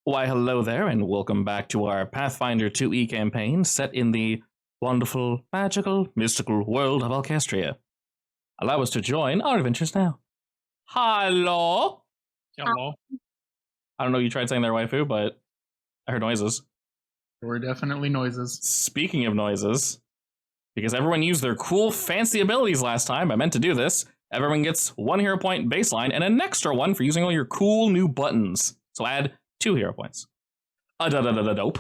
Why, hello there, and welcome back to our Pathfinder 2e campaign set in the wonderful, magical, mystical world of Alchestria. Allow us to join our adventures now. Hello? Hello. I don't know you tried saying their waifu, but I heard noises. There were definitely noises. Speaking of noises, because everyone used their cool, fancy abilities last time, I meant to do this. Everyone gets 1 hero point baseline and an extra one for using all your cool new buttons. So add 2 hero points. Dope.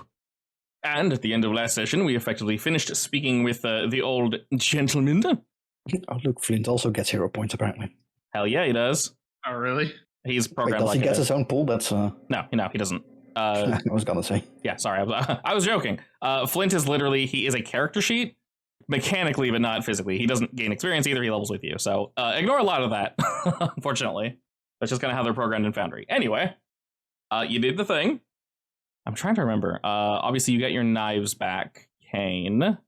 And at the end of last session, we effectively finished speaking with the old gentleman. Oh, look, Flint also gets hero points, apparently. Hell yeah, he does. Oh, really? He's Wait, programmed does he like get his own pool? That's No, he doesn't. I was gonna say. Yeah, sorry, I was joking. Flint is literally, he is a character sheet, mechanically, but not physically. He doesn't gain experience either, he levels with you. So ignore a lot of that, unfortunately. That's just kind of how they're programmed in Foundry. Anyway, you did the thing. I'm trying to remember. Obviously, you got your knives back, Kane.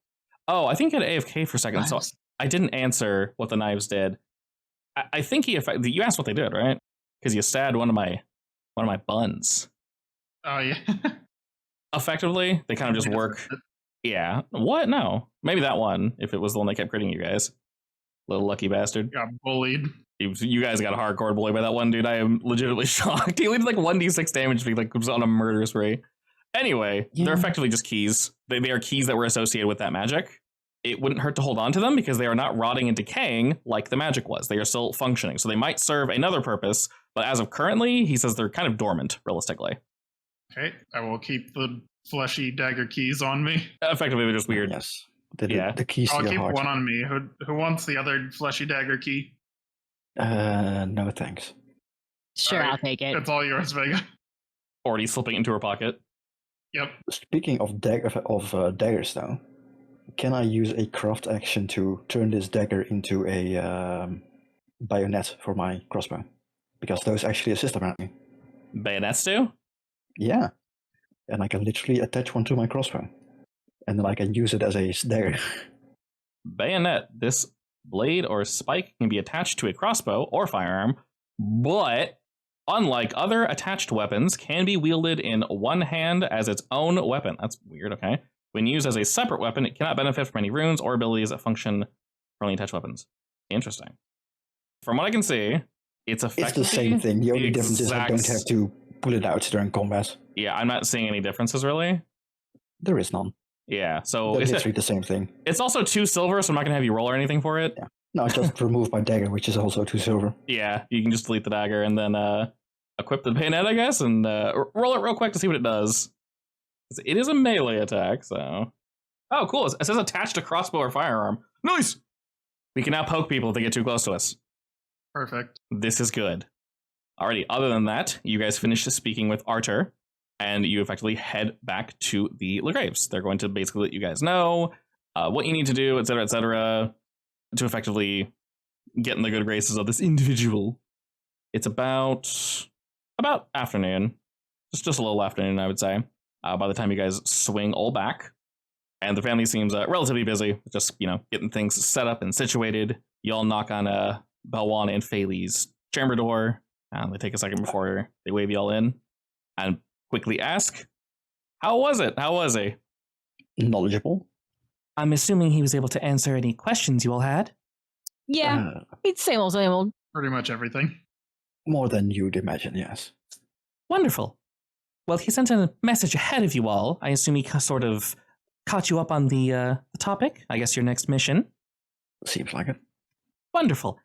Oh, I think you had AFK for a second, so I didn't answer what the knives did. I think you asked what they did, right? Because you stabbed one of my buns. Oh, yeah. Effectively, they kind of just work. Yeah. What? No. Maybe that one, if it was the one that kept critting you guys. Little lucky bastard. Got bullied. You guys got a hardcore bully by that one dude. I am legitimately shocked. He did like 1d6 damage to me, like was on a murder spree. Anyway, They're effectively just keys. They are keys that were associated with that magic. It wouldn't hurt to hold on to them because they are not rotting and decaying like the magic was. They are still functioning. So they might serve another purpose, but as of currently, he says they're kind of dormant, realistically. Okay, I will keep the fleshy dagger keys on me. Effectively, they're just weird. Yes. The keys I'll to your keep heart. one on me. Who wants the other fleshy dagger key? No thanks. Sure, All right, I'll take it. It's all yours, Vega. Already slipping into her pocket. Yep. Speaking of daggers, though, can I use a craft action to turn this dagger into a bayonet for my crossbow? Because those actually assist, apparently. Bayonets do? Yeah. And I can literally attach one to my crossbow. And then I can use it as a dagger. Bayonet. This blade or spike can be attached to a crossbow or firearm, but unlike other attached weapons, can be wielded in one hand as its own weapon. That's weird, okay? When used as a separate weapon, it cannot benefit from any runes or abilities that function for only attached weapons. Interesting. From what I can see, it's effectively It's the same thing. The only difference is I don't have to pull it out during combat. Yeah, I'm not seeing any differences, really. There is none. Yeah, so They're literally the same thing. It's also 2 silver, so I'm not going to have you roll or anything for it. Yeah. No, I just remove my dagger, which is also 2 silver. Yeah, you can just delete the dagger and then equip the bayonet, I guess, and roll it real quick to see what it does. It is a melee attack, so... Oh, cool. It says attached to crossbow or firearm. Nice! We can now poke people if they get too close to us. Perfect. This is good. Alrighty, other than that, you guys finished speaking with Artur, and you effectively head back to the Legraves. They're going to basically let you guys know what you need to do, etc., to effectively get in the good graces of this individual. It's about afternoon. Just a little afternoon, I would say, by the time you guys swing all back. And the family seems relatively busy, just, getting things set up and situated. You all knock on Belwan and Faley's chamber door. They take a second before they wave you all in and quickly ask, how was it? How was he? Knowledgeable. I'm assuming he was able to answer any questions you all had. Yeah, it's same old, same old. Pretty much everything. More than you'd imagine, yes. Wonderful. Well, he sent a message ahead of you all. I assume he sort of caught you up on the topic. I guess your next mission. Seems like it. Wonderful.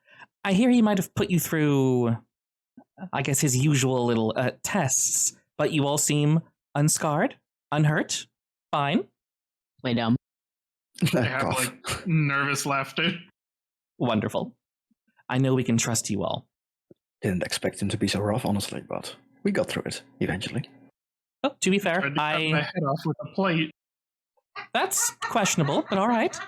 I hear he might have put you through, I guess, his usual little tests, but you all seem unscarred, unhurt, fine. Way dumb. I have, nervous laughter. Wonderful. I know we can trust you all. Didn't expect him to be so rough, honestly, but we got through it eventually. Oh, to be fair, Tried to cut my head off with a plate. That's questionable, but all right.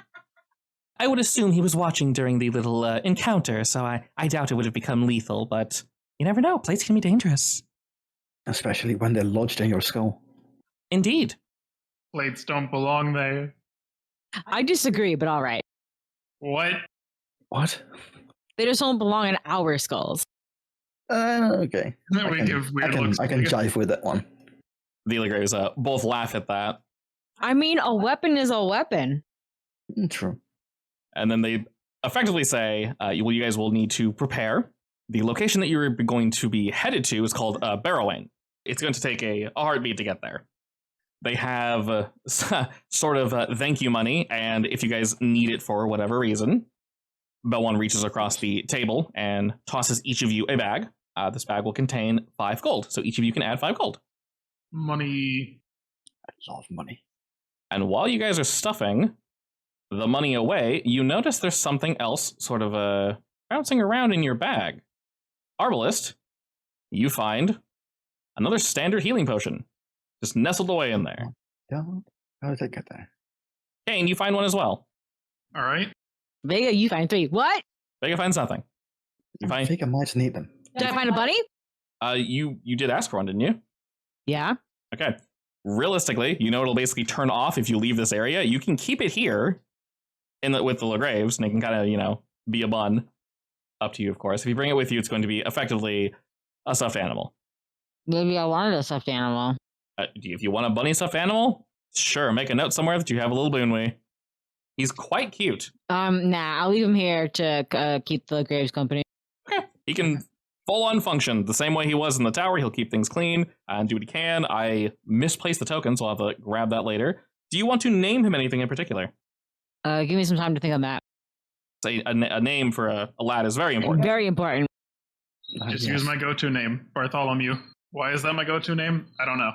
I would assume he was watching during the little encounter, so I doubt it would have become lethal, but you never know. Plates can be dangerous. Especially when they're lodged in your skull. Indeed. Plates don't belong there. I disagree, but all right. What? What? They just don't belong in our skulls. Okay. We give weird looks. I can jive with that one. The Graves both laugh at that. I mean, a weapon is a weapon. True. And then they effectively say, you guys will need to prepare. The location that you're going to be headed to is called Barrowing. It's going to take a heartbeat to get there. They have sort of thank you money, and if you guys need it for whatever reason, Belwan reaches across the table and tosses each of you a bag. This bag will contain 5 gold, so each of you can add 5 gold. Money. I love money. And while you guys are stuffing the money away, you notice there's something else sort of bouncing around in your bag. Arbalist, you find another standard healing potion, just nestled away in there. How did I get there? Kane, you find one as well. All right. Vega, you find 3. What? Vega finds nothing. You I find think I might need them. Did I find a bunny? you did ask for one, didn't you? Yeah. Okay. Realistically, you know it'll basically turn off if you leave this area. You can keep it here with the Legraves, and it can kind of, be a bun. Up to you, of course. If you bring it with you, it's going to be effectively a stuffed animal. Maybe I wanted a stuffed animal. If you want a bunny stuffed animal, sure, make a note somewhere that you have a little Boonwee. He's quite cute. Nah, I'll leave him here to keep the Graves company. Okay. He can full-on function the same way he was in the tower. He'll keep things clean and do what he can. I misplaced the token, so I'll have to grab that later. Do you want to name him anything in particular? Give me some time to think on that. A name for a lad is very important. Very important. Just use my go-to name, Bartholomew. Why is that my go-to name? I don't know.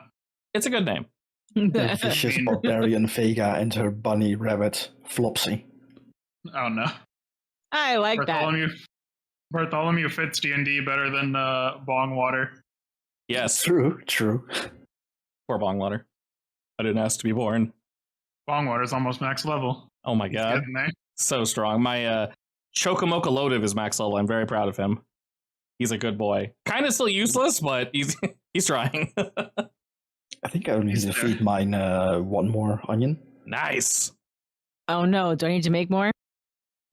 It's a good name. The vicious barbarian Vega and her bunny rabbit Flopsy. Oh no. I like Bartholomew fits D&D better than Bong Water. Yes. True. Poor Bongwater. I didn't ask to be born. Bong Water's almost max level. Oh my He's god. getting there. So strong. My Chocomocha Loative is max level. I'm very proud of him. He's a good boy. Kind of still useless, but he's trying. I think I only need to feed mine 1 more onion. Nice. Oh no, do I need to make more?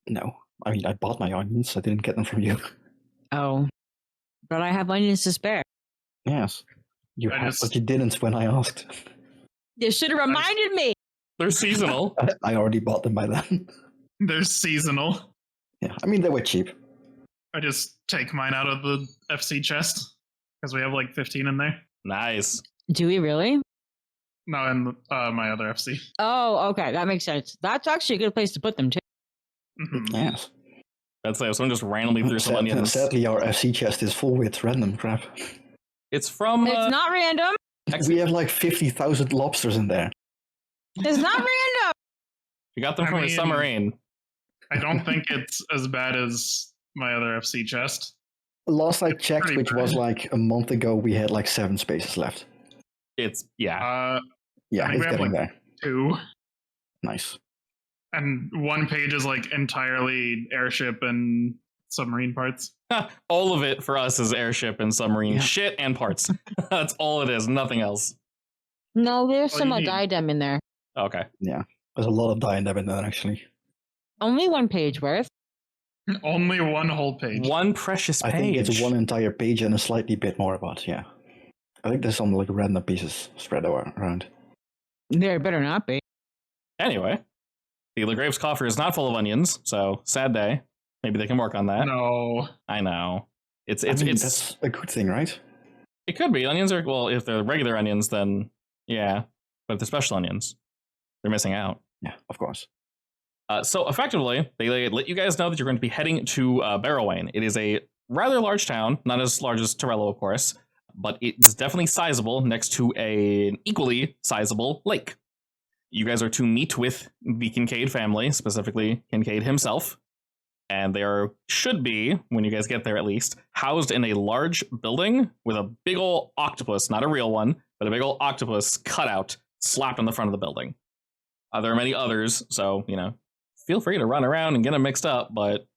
No. I mean, I bought my onions. I didn't get them from you. Oh. But I have onions to spare. Yes. You have, but you didn't when I asked. You should have reminded me. They're seasonal. I already bought them by then. They're seasonal. Yeah, I mean, they were cheap. I just take mine out of the FC chest because we have like 15 in there. Nice. Do we really? No, in my other FC. Oh, okay. That makes sense. That's actually a good place to put them, too. Mm-hmm. Yes. That's like someone just randomly threw some onions. Sadly, our FC chest is full with random crap. It's from... It's not random. We have like 50,000 lobsters in there. It's not random. You got them from a submarine. I don't think it's as bad as my other FC chest. Last I checked, which was like a month ago, we had like 7 spaces left. It's, yeah. I Yeah, think it's we have getting like there. 2. Nice. And 1 page is like entirely airship and submarine parts. All of it for us is airship and submarine shit and parts. That's all it is, nothing else. No, there's What some do you need? diadem in there. Okay. Yeah, there's a lot of diadem in there, actually. Only 1 page worth. Only 1 whole page. 1 precious page. I think it's 1 entire page and a slightly bit more about, yeah. I think there's some like random pieces spread around. There better not be. Anyway, the Legrave's coffer is not full of onions, so sad day. Maybe they can work on that. No. I know. It's that's a good thing, right? It could be. Onions are, well, if they're regular onions, then yeah. But if they're special onions, they're missing out. Yeah, of course. So effectively, they let you guys know that you're going to be heading to Barrowwain. It is a rather large town, not as large as Torello, of course, but it's definitely sizable next to an equally sizable lake. You guys are to meet with the Kincaid family, specifically Kincaid himself, and they should be, when you guys get there at least, housed in a large building with a big ol' octopus, not a real one, but a big ol' octopus cutout slapped on the front of the building. There are many others, so, feel free to run around and get them mixed up, but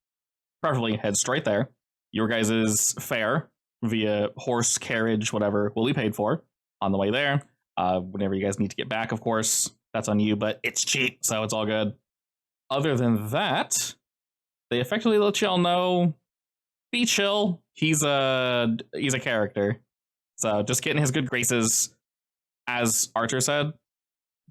preferably head straight there. Your guys' fare via horse, carriage, whatever, will be paid for on the way there. Whenever you guys need to get back, of course, that's on you, but it's cheap, so it's all good. Other than that, they effectively let y'all know, be chill. He's a character, so just get in his good graces. as Archer said,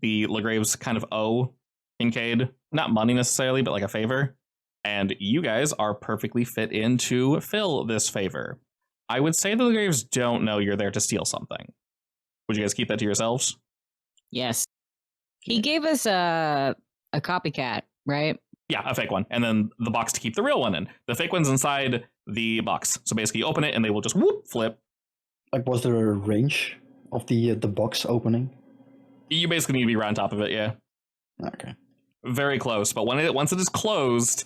the Legraves kind of owe Kincaid, not money necessarily, but like a favor. And you guys are perfectly fit in to fill this favor. I would say the Legraves don't know you're there to steal something. Would you guys keep that to yourselves? Yes. He gave us a copycat, right? Yeah, a fake one. And then the box to keep the real one in. The fake one's inside the box. So basically you open it and they will just whoop, flip. Like, was there a range of the box opening? You basically need to be right on top of it, yeah. Okay. Very close. But once it is closed,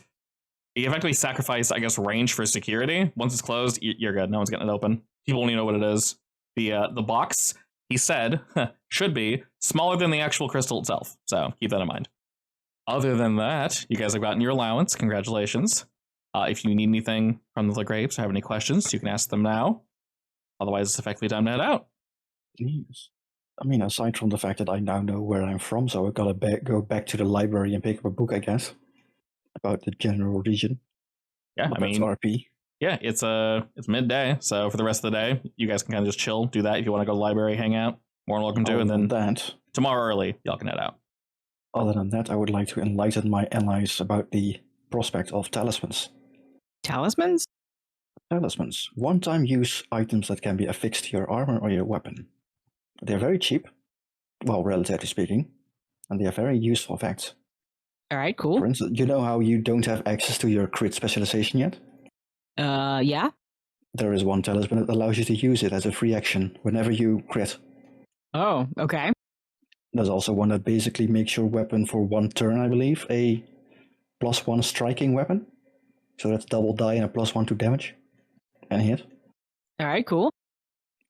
you effectively sacrifice, I guess, range for security. Once it's closed, you're good. No one's getting it open. People only know what it is. The box, he said, should be smaller than the actual crystal itself. So keep that in mind. Other than that, you guys have gotten your allowance. Congratulations. If you need anything from the Legraves or have any questions, you can ask them now. Otherwise, it's effectively time to head out. Jeez. I mean, aside from the fact that I now know where I'm from, so I've got to go back to the library and pick up a book, I guess, about the general region. Yeah, But I mean, that's RP. yeah, it's midday, so for the rest of the day, you guys can kind of just chill, do that. If you want to go to the library, hang out, more than welcome to. And then tomorrow early, y'all can head out. Other than that, I would like to enlighten my allies about the prospect of talismans. Talismans? Talismans. One-time use items that can be affixed to your armor or your weapon. They're very cheap, well, relatively speaking, and they have very useful effects. All right, cool. For instance, you know how you don't have access to your crit specialization yet? Yeah. There is one talisman that allows you to use it as a free action whenever you crit. Oh, okay. There's also one that basically makes your weapon for one turn, I believe, a +1 striking weapon. So that's double die and a +1 to damage and hit. All right, cool.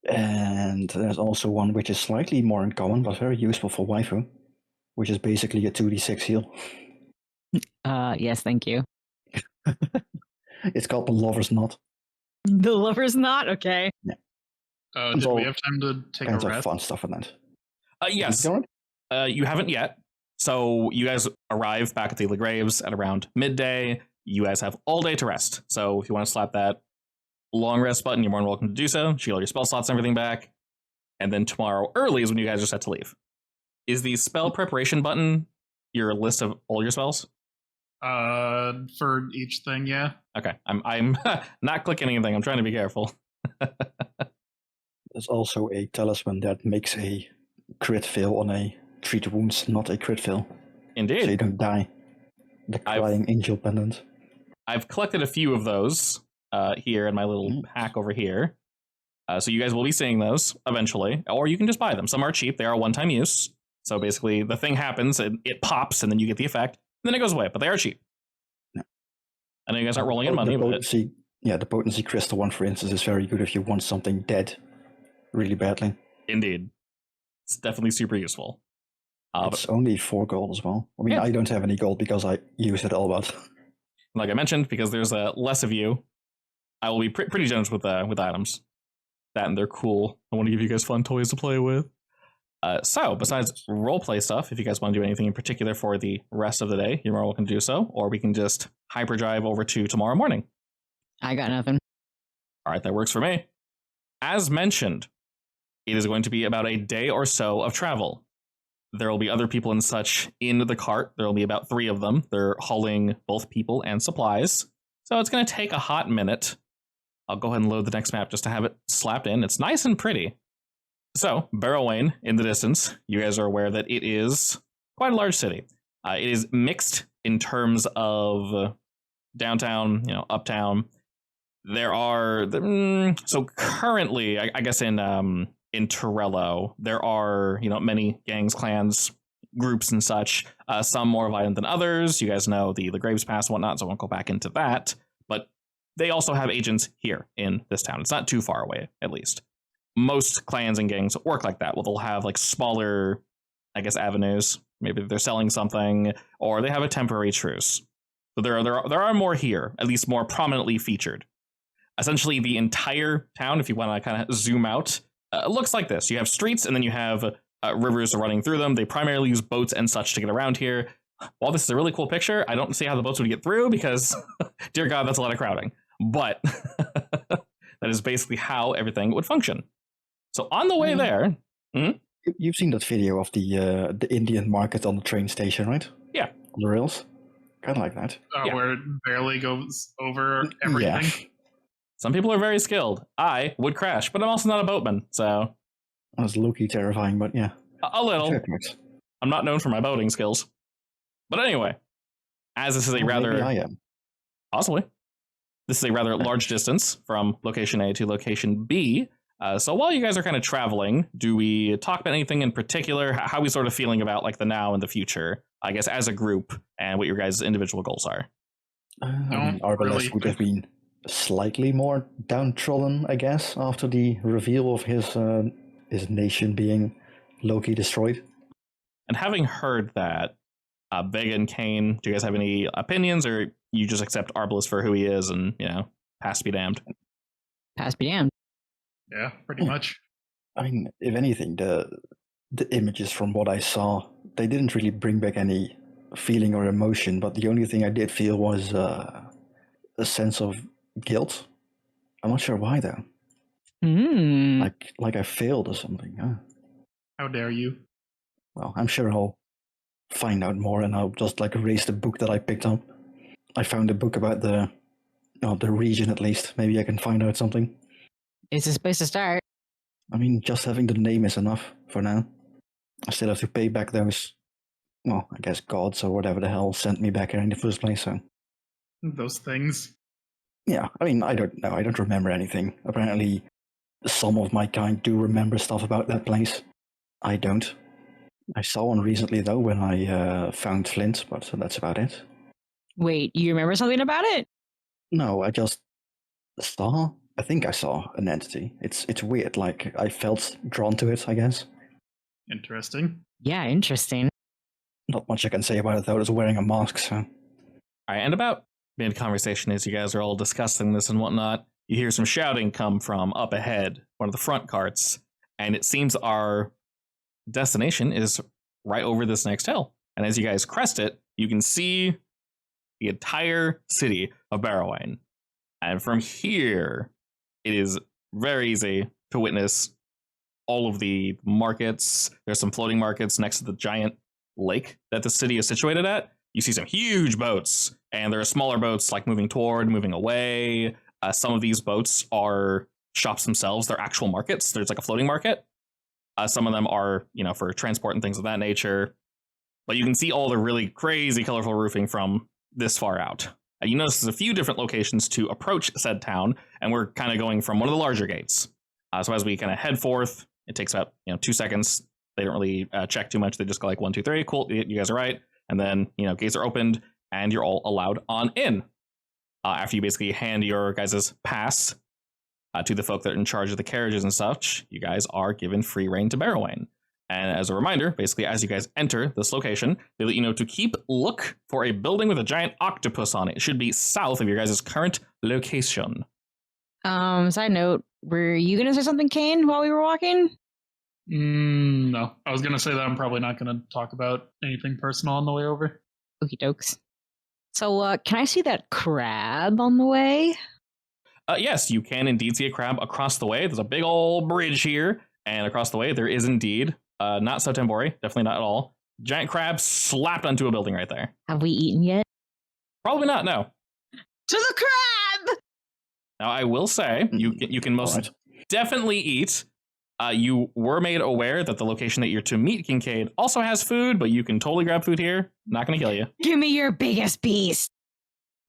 And there's also one which is slightly more uncommon, but very useful for waifu, which is basically a 2d6 heal. Yes, thank you. It's called the Lover's Knot. The Lover's Knot? Okay. Yeah. Did we have time to take a Kinds of rest? fun stuff in that. Yes. You haven't yet. So you guys arrive back at the Legraves at around midday. You guys have all day to rest. So if you want to slap that long rest button, you're more than welcome to do so. Shield all your spell slots and everything back. And then tomorrow early is when you guys are set to leave. Is the spell preparation button your list of all your spells? For each thing, yeah. Okay. I'm not clicking anything. I'm trying to be careful. There's also a talisman that makes a crit fail on a treat wounds, not a crit fail. Indeed. So you don't die. The Crying Angel pendant. I've collected a few of those here in my little pack over here. So you guys will be seeing those eventually, or you can just buy them. Some are cheap. They are one-time use. So basically the thing happens, it pops, and then you get the effect, and then it goes away, but they are cheap. Yeah. I know you guys aren't rolling in money, but... The potency crystal one, for instance, is very good if you want something dead really badly. Indeed. It's definitely super useful. It's only 4 gold as well. I mean, I don't have any gold because I use it all but. Like I mentioned, because there's less of you, I will be pretty generous with items. That and they're cool. I want to give you guys fun toys to play with. So, besides roleplay stuff, if you guys want to do anything in particular for the rest of the day, you're more welcome to do so, or we can just hyperdrive over to tomorrow morning. I got nothing. All right, that works for me. As mentioned, it is going to be about a day or so of travel. There will be other people and such in the cart. There will be about 3 of them. They're hauling both people and supplies. So it's going to take a hot minute. I'll go ahead and load the next map just to have it slapped in. It's nice and pretty. So, Barrowain in the distance. You guys are aware that it is quite a large city. It is mixed in terms of downtown, uptown. There are... so currently, I guess in Torello, there are, many gangs, clans, groups and such, some more violent than others. You guys know the Graves Pass and whatnot, so I won't go back into that. But they also have agents here in this town. It's not too far away, at least. Most clans and gangs work like that. Well, they'll have like smaller, I guess, avenues. Maybe they're selling something, or they have a temporary truce. So there are more here, at least more prominently featured. Essentially, the entire town, if you want to kind of zoom out, looks like this. You have streets, and then you have rivers running through them. They primarily use boats and such to get around here. While this is a really cool picture, I don't see how the boats would get through because, dear God, that's a lot of crowding. But that is basically how everything would function. So on the way there... You've seen that video of the Indian market on the train station, right? Yeah. On the rails. Kind of like that. Yeah. Where it barely goes over everything. Yeah. Some people are very skilled. I would crash, but I'm also not a boatman, so That was low-key terrifying, but yeah. a little. Fair points. I'm not known for my boating skills. But anyway, as this is a Well, rather... maybe I am. Possibly. This is a rather large distance from location A to location B. So while you guys are kind of traveling, do we talk about anything in particular? How are we sort of feeling about like the now and the future, I guess, as a group, and what your guys' individual goals are? I mean, Arbalest would have been slightly more downtrodden, I guess, after the reveal of his nation being low-key destroyed. And having heard that, Vega and Kane, do you guys have any opinions, or you just accept Arbalest for who he is and, pass be damned? Pass be damned. Yeah, pretty much. I mean, if anything, the images from what I saw, they didn't really bring back any feeling or emotion, but the only thing I did feel was a sense of guilt. I'm not sure why, though. Like I failed or something. Huh? How dare you? Well, I'm sure I'll find out more, and I'll just erase the book that I picked up. I found a book about the region, at least. Maybe I can find out something. It's a place to start. I mean, just having the name is enough for now. I still have to pay back those, well, I guess gods or whatever the hell sent me back here in the first place, so... Those things. Yeah, I mean, I don't know. I don't remember anything. Apparently, some of my kind do remember stuff about that place. I don't. I saw one recently, though, when I found Flint, but that's about it. Wait, you remember something about it? No, I just saw... I think I saw an entity. It's weird, I felt drawn to it, I guess. Interesting. Yeah, interesting. Not much I can say about it, though. It's wearing a mask, so... All right, and about mid-conversation, as you guys are all discussing this and whatnot, you hear some shouting come from up ahead, one of the front carts, and it seems our destination is right over this next hill. And as you guys crest it, you can see the entire city of Barrowine. And from here, it is very easy to witness all of the markets. There's some floating markets next to the giant lake that the city is situated at. You see some huge boats, and there are smaller boats moving toward, moving away. Some of these boats are shops themselves. They're actual markets. There's a floating market. Some of them are, for transport and things of that nature. But you can see all the really crazy colorful roofing from this far out. You notice there's a few different locations to approach said town, and we're kind of going from one of the larger gates. So as we kind of head forth, it takes about 2 seconds. They don't really check too much. They just go 1, 2, 3. Cool, you guys are right. And then gates are opened, and you're all allowed on in. After you basically hand your guys' pass to the folk that are in charge of the carriages and such, you guys are given free reign to Barrowine. And as a reminder, basically, as you guys enter this location, they let you know to look for a building with a giant octopus on it. It should be south of your guys' current location. Side note, were you going to say something, Kane, while we were walking? No. I was going to say that I'm probably not going to talk about anything personal on the way over. Okie dokes. So, can I see that crab on the way? Yes, you can indeed see a crab across the way. There's a big old bridge here, and across the way there is indeed, not Sotembori, definitely not at all, giant crab slapped onto a building right there. Have we eaten yet? Probably not, no. To the crab! Now, I will say, you can most definitely eat. You were made aware that the location that you're to meet Kincaid also has food, but you can totally grab food here. Not going to kill you. Give me your biggest piece.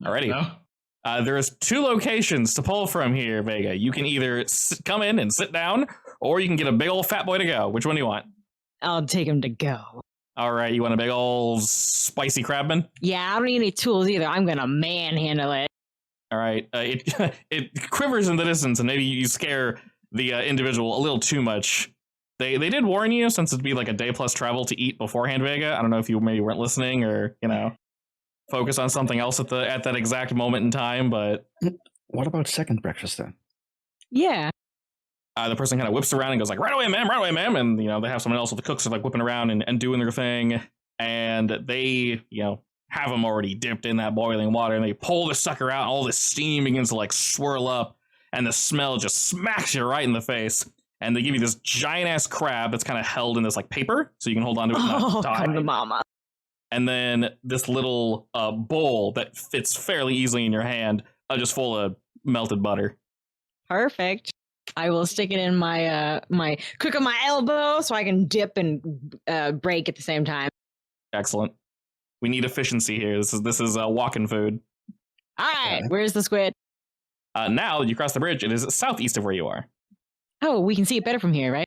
Alrighty. No? There's 2 locations to pull from here, Vega. You can either come in and sit down, or you can get a big old fat boy to go. Which one do you want? I'll take him to go. All right, you want a big old spicy crabman? Yeah, I don't need any tools either. I'm going to manhandle it. All right, it quivers in the distance, and maybe you scare the individual a little too much. They did warn you, since it'd be a day plus travel, to eat beforehand, Vega. I don't know if you maybe weren't listening, or focus on something else at that exact moment in time. But what about second breakfast then? Yeah. The person kind of whips around and goes right away, ma'am, and they have someone else with the cooks are whipping around and doing their thing, and they have them already dipped in that boiling water, and they pull the sucker out, and all this steam begins to swirl up, and the smell just smacks you right in the face. and they give you this giant ass crab that's kind of held in this like paper, so you can hold on to it and Oh, not die. come to mama. And then this little bowl that fits fairly easily in your hand, just full of melted butter. Perfect. I will stick it in my my crook of my elbow so I can dip and break at the same time. Excellent. We need efficiency here. This is walking food. All right, Okay. where's the squid? Now you cross the bridge. It is southeast of where you are. Oh, we can see it better from here, right?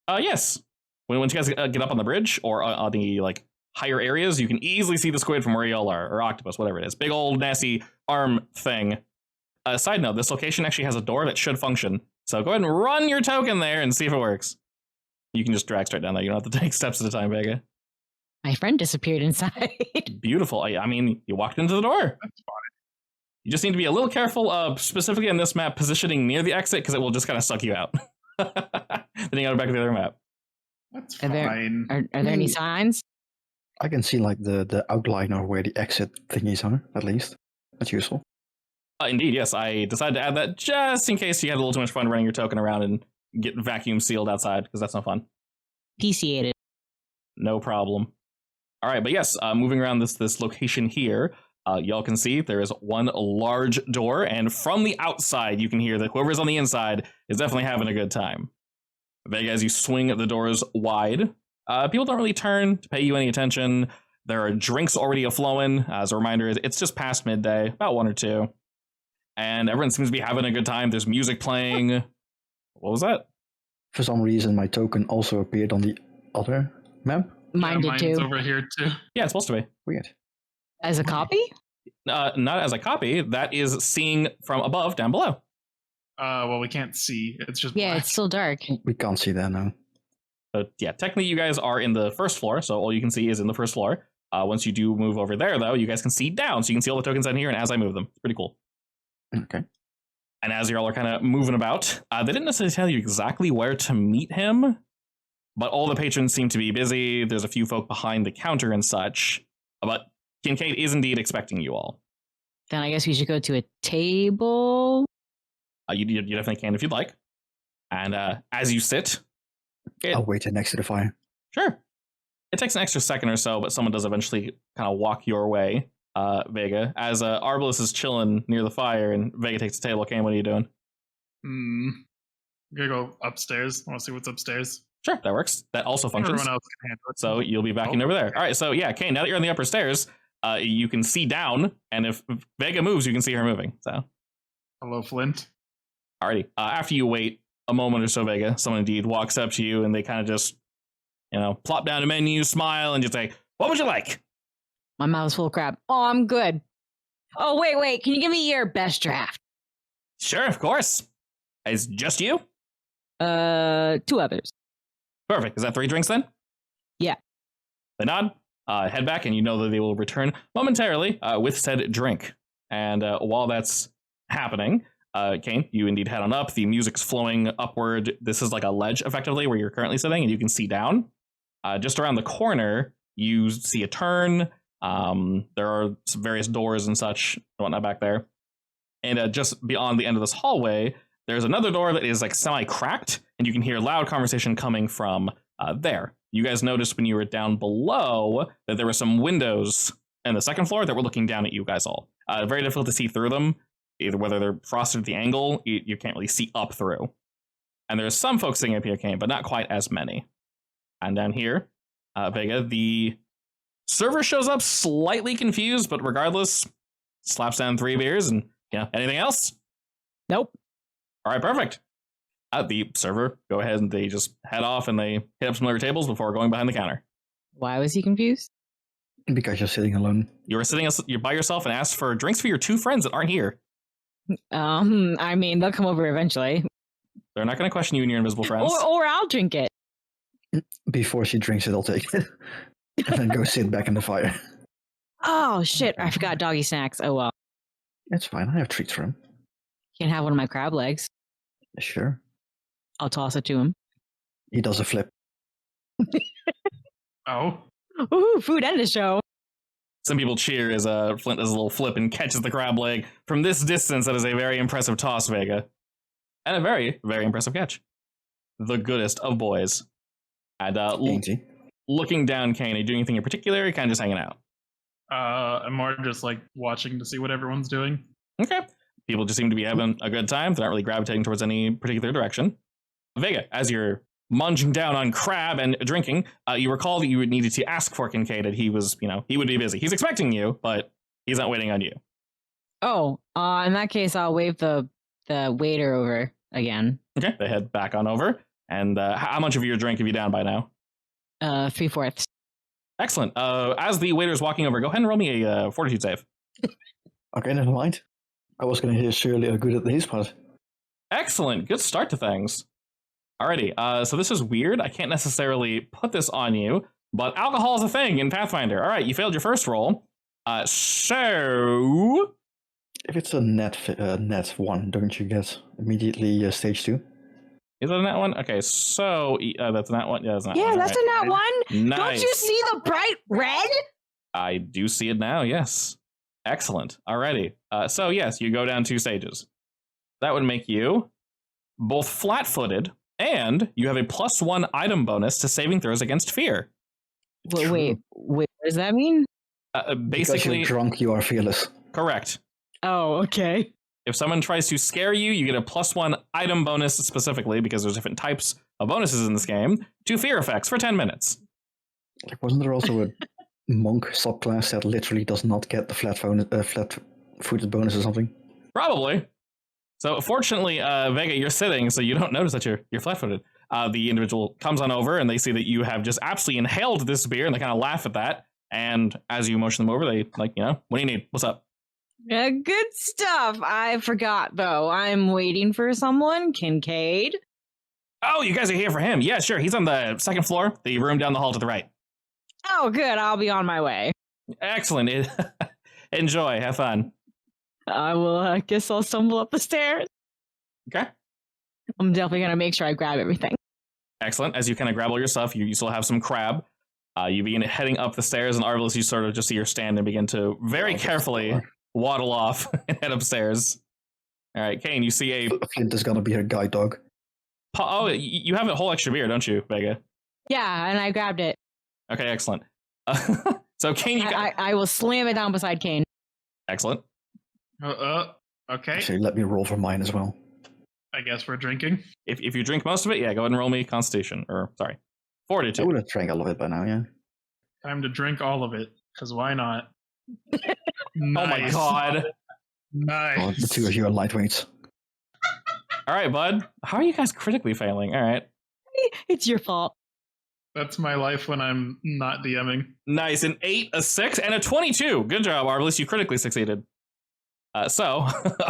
Yes. When you guys get up on the bridge or on the like higher areas, you can easily see the squid from where y'all are, or octopus, whatever it is. Big old nasty arm thing. Side note: this location actually has a door that should function. So go ahead and run your token there and see if it works. You can just drag straight down there. You don't have to take steps at a time, Vega. My friend disappeared inside. Beautiful. I mean, you walked into the door. That's fine. You just need to be a little careful, specifically on this map, positioning near the exit, because it will just kind of suck you out. Then you gotta go back to the other map. That's Are there- fine. Are there any signs? I can see like the outline of where the exit thingies are, at least. That's useful. Indeed, yes. I decided to add that just in case you had a little too much fun running your token around and get vacuum sealed outside, because that's no fun. PC'd it. No problem. All right, but yes, moving around this location here, y'all can see there is one large door, and from the outside, you can hear that whoever's on the inside is definitely having a good time. Vega, as you swing the doors wide, people don't really turn to pay you any attention. There are drinks already a-flowing. As a reminder, it's just past midday, about 1 or 2. And everyone seems to be having a good time. There's music playing. What was that? For some reason, my token also appeared on the other map. Mine did mine's too. over here too. Yeah, it's supposed to be. Weird. As a copy? Not as a copy. That is seeing from above down below. Well, we can't see. It's just Yeah, black. it's still dark. We can't see that now. But yeah, technically you guys are in the first floor, so all you can see is in the first floor. Once you do move over there, though, you guys can see down, so you can see all the tokens down here, and as I move them. It's pretty cool. Okay. And as y'all are kind of moving about, they didn't necessarily tell you exactly where to meet him, but all the patrons seem to be busy. There's a few folk behind the counter and such, but Kincaid is indeed expecting you all. Then I guess we should go to a table. You definitely can if you'd like. And as you sit, I'll wait next to the fire. sure. It takes an extra second or so, but someone does eventually kind of walk your way, Vega. As Arbalest is chilling near the fire and Vega takes the table. Kane, what are you doing? I'm gonna go upstairs. I want to see what's upstairs. Sure, that works. That also functions. Everyone else can handle it. So you'll be backing Oh. over there. All right, so yeah, Kane, now that you're on the upper stairs, you can see down, and if Vega moves, you can see her moving. So, Hello, Flint. alrighty. After you wait a moment or so, Vega, someone indeed walks up to you, and they kind of just, plop down a menu, smile, and just say, "What would you like?" My mouth's full of crap. Oh, I'm good. Oh, wait. Can you give me your best draft? Sure, of course. Is just you? 2 others. Perfect. Is that 3 drinks then? Yeah. They nod, head back, and you know that they will return momentarily with said drink. And while that's happening, Kane, you indeed head on up. The music's flowing upward. This is like a ledge, effectively, where you're currently sitting, and you can see down. Just around the corner, you see a turn. There are some various doors and such, and whatnot back there. And just beyond the end of this hallway, there's another door that is like semi-cracked, and you can hear loud conversation coming from there. You guys noticed when you were down below that there were some windows in the second floor that were looking down at you guys all. Very difficult to see through them, either whether they're frosted at the angle, you can't really see up through. And there's some folks sitting up here, Kane, but not quite as many. And down here, Vega, the server shows up slightly confused, but regardless, slaps down 3 beers and, anything else? Nope. All right, perfect. The server, go ahead and they just head off and they hit up some other tables before going behind the counter. Why was he confused? Because you're sitting alone. You're by yourself and asked for drinks for your 2 friends that aren't here. I mean, they'll come over eventually. They're not going to question you and your invisible friends. Or I'll drink it. Before she drinks it, I'll take it. And then go sit back in the fire. Oh, shit. I forgot doggy snacks. Oh, well. It's fine. I have treats for him. Can't have one of my crab legs. Sure. I'll toss it to him. He does a flip. Oh, Ooh, food and a show. Some people cheer as Flint does a little flip and catches the crab leg. From this distance, that is a very impressive toss, Vega. And a very, very impressive catch. the goodest of boys. And Dainty. looking down, Kane, are you doing anything in particular? Or are you kind of just hanging out? I'm more just like watching to see what everyone's doing. Okay. People just seem to be having a good time. They're not really gravitating towards any particular direction. Vega, as you're munching down on crab and drinking, you recall that you would needed to ask for Kincaid that he was, he would be busy. He's expecting you, but he's not waiting on you. Oh, in that case, I'll wave the waiter over again. Okay, they head back on over. And how much of your drink have you down by now? 3/4. Excellent. As the waiter's walking over, go ahead and roll me a fortitude save. Okay, never mind. I was going to hear Shirley are good at this part. Excellent. Good start to things. Alrighty, so this is weird. I can't necessarily put this on you, but alcohol is a thing in Pathfinder. All right, you failed your first roll. So... If it's a net 1, don't you get immediately stage 2? Is that a nat one? Okay, so that's a nat one. Yeah, that's a nat one. Yeah, that's right. a nat one. Nice. Don't you see the bright red? I do see it now, yes. Excellent. Alrighty. So yes, you go down 2 stages. That would make you both flat-footed, and you have a +1 item bonus to saving throws against fear. Wait, what does that mean? Because Basically, you're drunk, you are fearless. correct. Oh, okay. If someone tries to scare you, you get a +1 item bonus specifically, because there's different types of bonuses in this game, to fear effects for 10 minutes. Like, wasn't there also a monk subclass that literally does not get the flat-footed bonus or something? Probably. So fortunately, Vega, you're sitting, so you don't notice that you're flat-footed. The individual comes on over, and they see that you have just absolutely inhaled this beer, and they kind of laugh at that. And as you motion them over, they what do you need? What's up? Good stuff. I forgot, though. I'm waiting for someone. Kincaid. Oh, you guys are here for him. Yeah, sure. He's on the 2nd floor, the room down the hall to the right. Oh, good. I'll be on my way. Excellent. Enjoy. Have fun. I will, guess I'll stumble up the stairs. Okay. I'm definitely going to make sure I grab everything. Excellent. As you kind of grab all your stuff, you still have some crab. You begin heading up the stairs, and Arvelus, you sort of just see your stand and begin to very carefully waddle off and head upstairs. All right, Kane, you see a... Flint is going to be her guide dog. Oh, you have a whole extra beer, don't you, Vega? Yeah, and I grabbed it. Okay, excellent. So, Kane, you got... I will slam it down beside Kane. Excellent. Okay. Actually, let me roll for mine as well. I guess we're drinking. If you drink most of it, yeah, go ahead and roll me Constitution. Or, sorry, Fortitude. I would have drank all of it by now, yeah. Time to drink all of it, because why not? Oh my god. Nice. Oh, the two of you are lightweights. All right, bud. How are you guys critically failing? All right. It's your fault. That's my life when I'm not DMing. Nice. An 8, a 6, and a 22. Good job, Arvelus. You critically succeeded. So,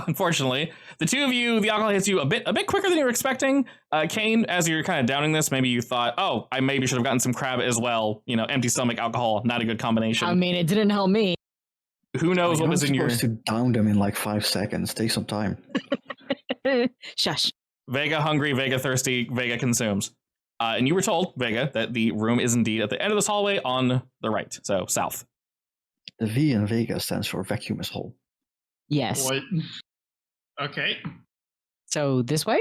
unfortunately, the two of you, the alcohol hits you a bit quicker than you were expecting. Kane, as you're kind of downing this, maybe you thought, oh, I maybe should have gotten some crab as well. Empty stomach, alcohol, not a good combination. I mean, it didn't help me. Who knows what was in your... You're supposed to down them in like 5 seconds. Take some time. Shush. Vega hungry, Vega thirsty, Vega consumes. And you were told, Vega, that the room is indeed at the end of this hallway on the right, so south. The V in Vega stands for vacuum is whole. Yes. What? Okay. So this way?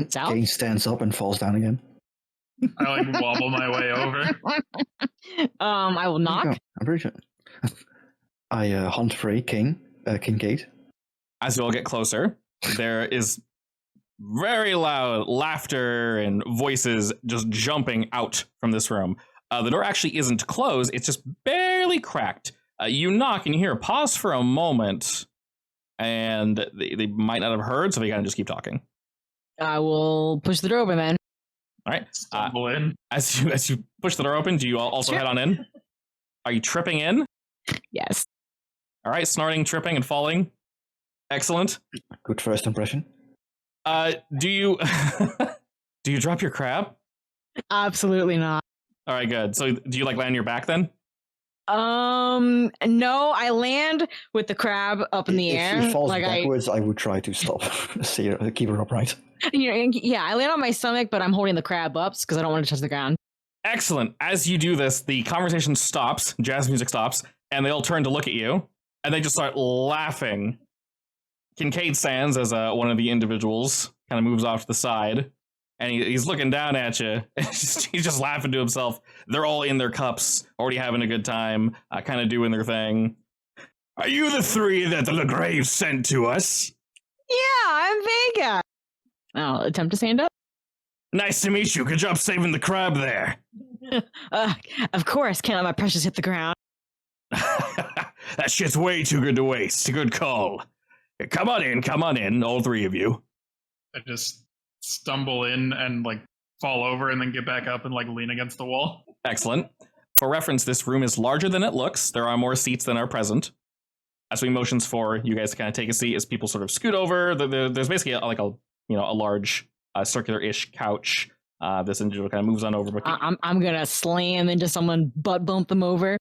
South? Kane stands up and falls down again. I like wobble my way over. I will knock. Yeah, I'm pretty sure. I hunt for a Kincaid. As you all get closer, there is very loud laughter and voices just jumping out from this room. The door actually isn't closed, it's just barely cracked. You knock and you hear a pause for a moment, and they might not have heard, so they kind of just keep talking. I will push the door open then. All right. Stumble in. As you push the door open, do you also head on in? Are you tripping in? Yes. All right, snorting, tripping, and falling. Excellent. Good first impression. Do you do you drop your crab? Absolutely not. All right, good. So do you land on your back then? No, I land with the crab up in the air. If she falls backwards, I would try to stop. Keep her upright. Yeah, I land on my stomach, but I'm holding the crab up because I don't want to touch the ground. Excellent. As you do this, the conversation stops, jazz music stops, and they all turn to look at you, and they just start laughing. Kincaid stands as one of the individuals kind of moves off to the side, and he's looking down at you. He's just laughing to himself. They're all in their cups, already having a good time, kind of doing their thing. Are you the three that the LeGraves sent to us? Yeah, I'm Vega. I'll attempt to stand up. Nice to meet you. Good job saving the crab there. Of course, can't let my precious hit the ground. That shit's way too good to waste. Good call. Come on in, all three of you. I just stumble in and like fall over and then get back up and like lean against the wall. Excellent. For reference, this room is larger than it looks. There are more seats than are present. As we motions for you guys to kind of take a seat as people sort of scoot over. There's basically a large circular-ish couch. This individual kind of moves on over. But I'm gonna slam into someone, butt bump them over.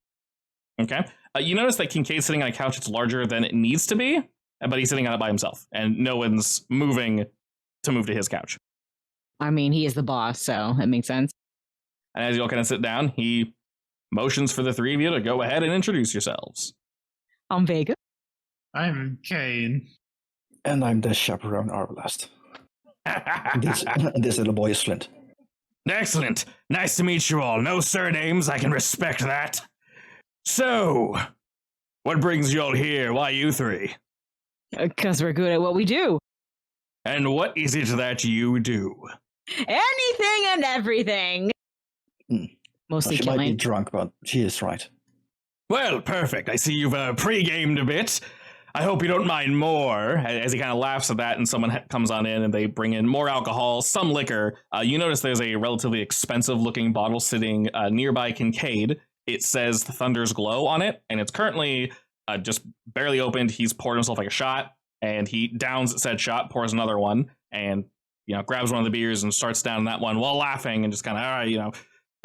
Okay. You notice that Kincaid's sitting on a couch that's larger than it needs to be, but he's sitting on it by himself, and no one's moving to move to his couch. I mean, he is the boss, so it makes sense. And as you all kind of sit down, he motions for the three of you to go ahead and introduce yourselves. I'm Vega. I'm Kane. And I'm the chaperone Arbalest. This little boy is Flint. Excellent. Nice to meet you all. No surnames. I can respect that. So, what brings you all here? Why you three? Because we're good at what we do. And what is it that you do? Anything and everything. Mostly She killing. might be drunk, but she is right. Well, perfect. I see you've pre-gamed a bit. I hope you don't mind more. As he kind of laughs at that, and someone comes on in and they bring in more alcohol, some liquor. You notice there's a relatively expensive-looking bottle sitting nearby Kincaid. It says Thunder's Glow on it, and it's currently just barely opened. He's poured himself like a shot, and he downs said shot, pours another one, and grabs one of the beers and starts down that one while laughing and just kind of, all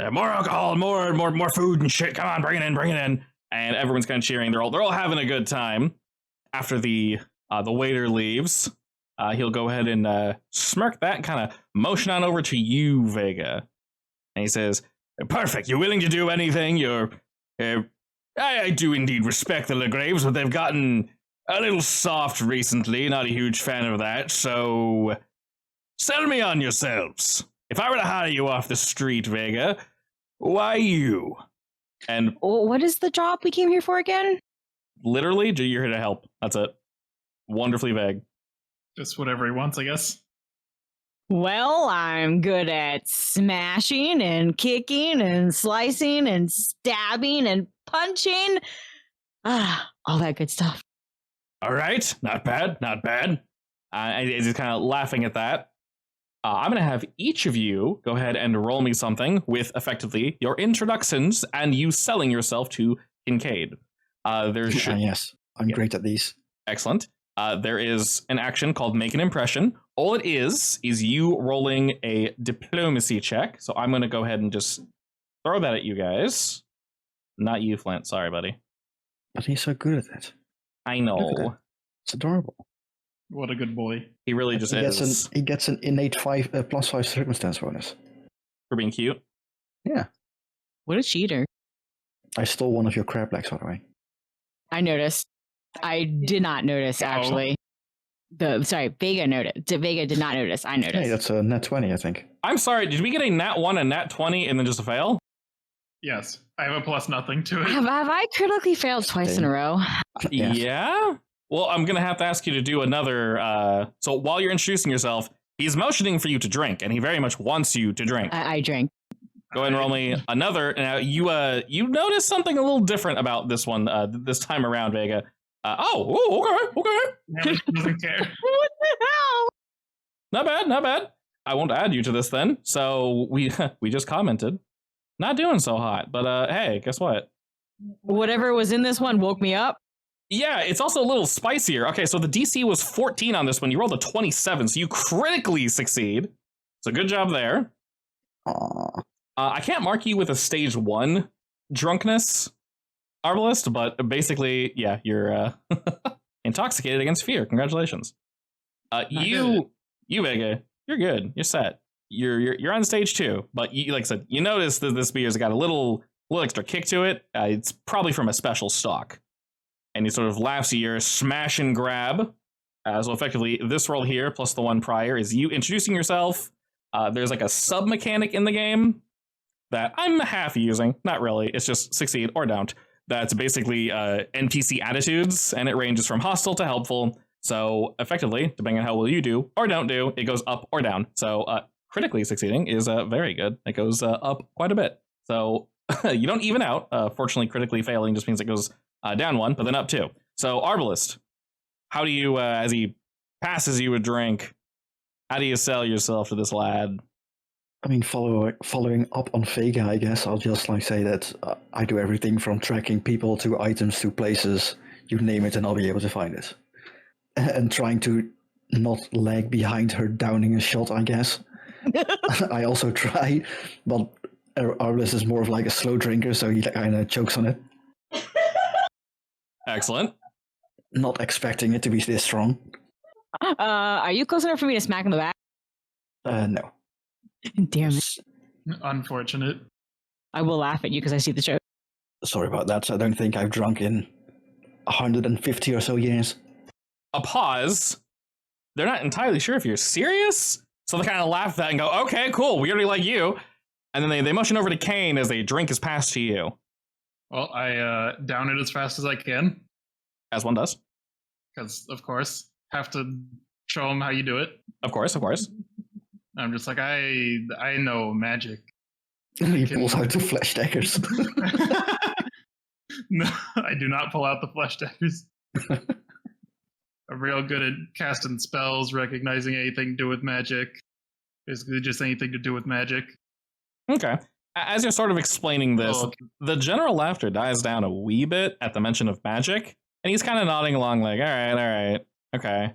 right, more alcohol, more food and shit. Come on, bring it in. And everyone's kind of cheering. They're all having a good time. After the waiter leaves, he'll go ahead and smirk that and kind of motion on over to you, Vega. And he says, perfect, you're willing to do anything. I do indeed respect the LeGraves, but they've gotten a little soft recently. Not a huge fan of that, so sell me on yourselves. If I were to hire you off the street, Vega, why you? And what is the job we came here for again? Literally, you're here to help. That's it. Wonderfully vague. Just whatever he wants, I guess. Well, I'm good at smashing and kicking and slicing and stabbing and punching. All that good stuff. All right, not bad. He's kind of laughing at that. I'm going to have each of you go ahead and roll me something with effectively your introductions and you selling yourself to Kincaid. Yes, I'm great at these. Excellent. There is an action called Make an Impression. All it is you rolling a diplomacy check. So I'm going to go ahead and just throw that at you guys. Not you, Flint. Sorry, buddy. But he's so good at it. I know. It's adorable. What a good boy. He really just is. He gets an innate +5 circumstance bonus. For being cute? Yeah. What a cheater. I stole one of your crab legs, by the way. I noticed. I did not notice, actually. Vega noticed. Vega did not notice. I noticed. Hey, that's a nat 20, I think. I'm sorry, did we get a nat 1, a nat 20, and then just a fail? Yes. I have a plus nothing to it. Have I critically failed twice in a row? Yes. Yeah? Well, I'm going to have to ask you to do another... So while you're introducing yourself, he's motioning for you to drink, and he very much wants you to drink. I drink. Go ahead and roll me another. Now, you notice something a little different about this one this time around, Vega. Okay. Doesn't care. What the hell? Not bad. I won't add you to this then. So we just commented. Not doing so hot, but hey, guess what? Whatever was in this one woke me up. Yeah, it's also a little spicier. Okay, so the DC was 14 on this one. You rolled a 27, so you critically succeed. So good job there. Aww. I can't mark you with a stage 1 drunkenness, Arbalest, but basically, yeah, you're intoxicated against fear. Congratulations. You Vega, you're good. You're set. You're on stage 2, but you, like I said, you notice that this beer's got a little extra kick to it. It's probably from a special stock. And he sort of laughs at your smash and grab. So effectively, this roll here plus the one prior is you introducing yourself, there's like a sub mechanic in the game that I'm half using. Not really. It's just succeed or don't. That's basically NPC attitudes, and it ranges from hostile to helpful. So effectively, depending on how well you do or don't do, it goes up or down. So critically succeeding is very good. It goes up quite a bit. So you don't even out. Fortunately, critically failing just means it goes down 1, but then up 2. So Arbalist, how do you, as he passes you a drink, how do you sell yourself to this lad? I mean, following up on Vega, I guess I'll just like say that I do everything from tracking people to items to places, you name it, and I'll be able to find it. And trying to not lag behind her downing a shot, I guess. I also try, but Arbalist is more of like a slow drinker, so he kind of chokes on it. Excellent. Not expecting it to be this strong. Are you close enough for me to smack in the back? No. Damn it. Unfortunate. I will laugh at you because I see the joke. Sorry about that. I don't think I've drunk in 150 or so years. A pause. They're not entirely sure if you're serious, so they kind of laugh at that and go, okay, cool, we already like you. And then they motion over to Kane as a drink is passed to you. Well, I down it as fast as I can. As one does. Because, of course, have to show them how you do it. Of course, of course. I'm just like, I know magic. He pulls out the flash daggers. No, I do not pull out the flesh daggers. I'm real good at casting spells, recognizing anything to do with magic. Basically, just anything to do with magic. Okay. As you're sort of explaining this, the general laughter dies down a wee bit at the mention of magic, and he's kind of nodding along like, all right, okay.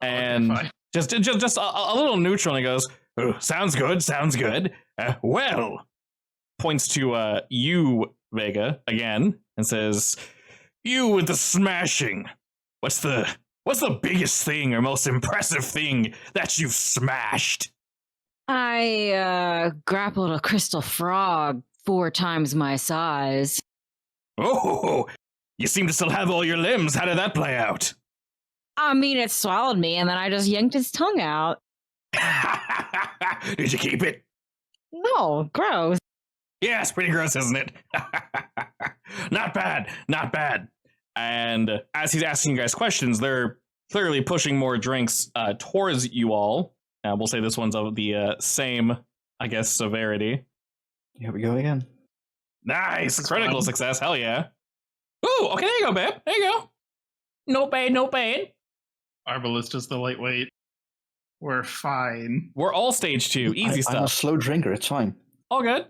And Okay, just a little neutral, and he goes, oh, sounds good. Well, points to you, Vega, again, and says, you with the smashing. What's the biggest thing or most impressive thing that you've smashed? I grappled a crystal frog 4 times my size. Oh, you seem to still have all your limbs. How did that play out? I mean, it swallowed me, and then I just yanked its tongue out. Did you keep it? No, gross. Yeah, it's pretty gross, isn't it? Not bad. And as he's asking you guys questions, they're clearly pushing more drinks towards you all. We'll say this one's of the same, I guess, severity. Here we go again. Nice! Critical success, hell yeah. Ooh, okay, there you go, babe. There you go. No bad. Arbalist is the lightweight. We're fine. We're all stage 2, easy stuff. I'm a slow drinker, it's fine. All good.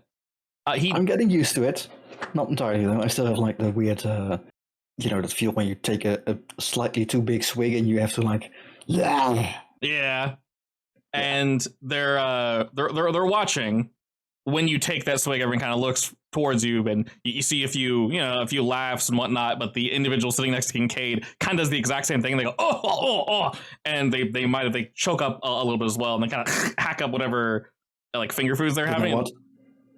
I'm getting used to it. Not entirely, though. I still have like the weird, that feel when you take a slightly too big swig and you have to like, yeah. And they're watching when you take that swig. Everyone kind of looks towards you, and you see a few laughs and whatnot. But the individual sitting next to Kincaid kind of does the exact same thing. They go oh, and they choke up a little bit as well, and they kind of hack up whatever like finger foods they're having. What?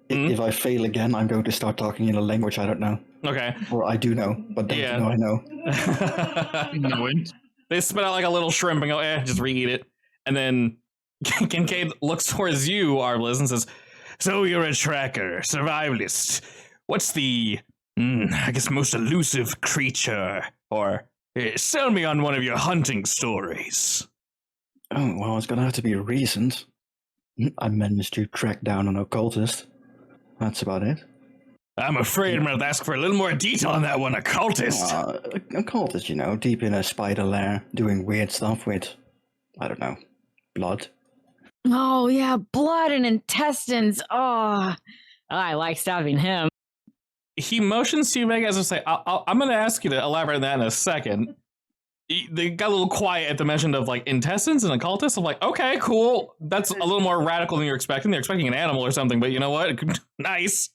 If I fail again, I'm going to start talking in a language I don't know. Okay. Or I do know, but don't you know I know. They spit out like a little shrimp and go, just re-eat it. And then Kincaid looks towards you, Arbalist, and says, so you're a tracker, survivalist. What's the, I guess, most elusive creature? Or sell me on one of your hunting stories. Oh, well, it's going to have to be recent. I managed to track down an occultist. That's about it. I'm afraid I'm going to ask for a little more detail on that one, occultist. Occultist, deep in a spider lair, doing weird stuff with, I don't know, blood. Oh, yeah, blood and intestines. Oh, I like stabbing him. He motions to you, Vega, as I say, I'm going to ask you to elaborate on that in a second. They got a little quiet at the mention of like intestines and occultists. I'm like, okay, cool. That's a little more radical than you're expecting. They're expecting an animal or something, but you know what? Nice.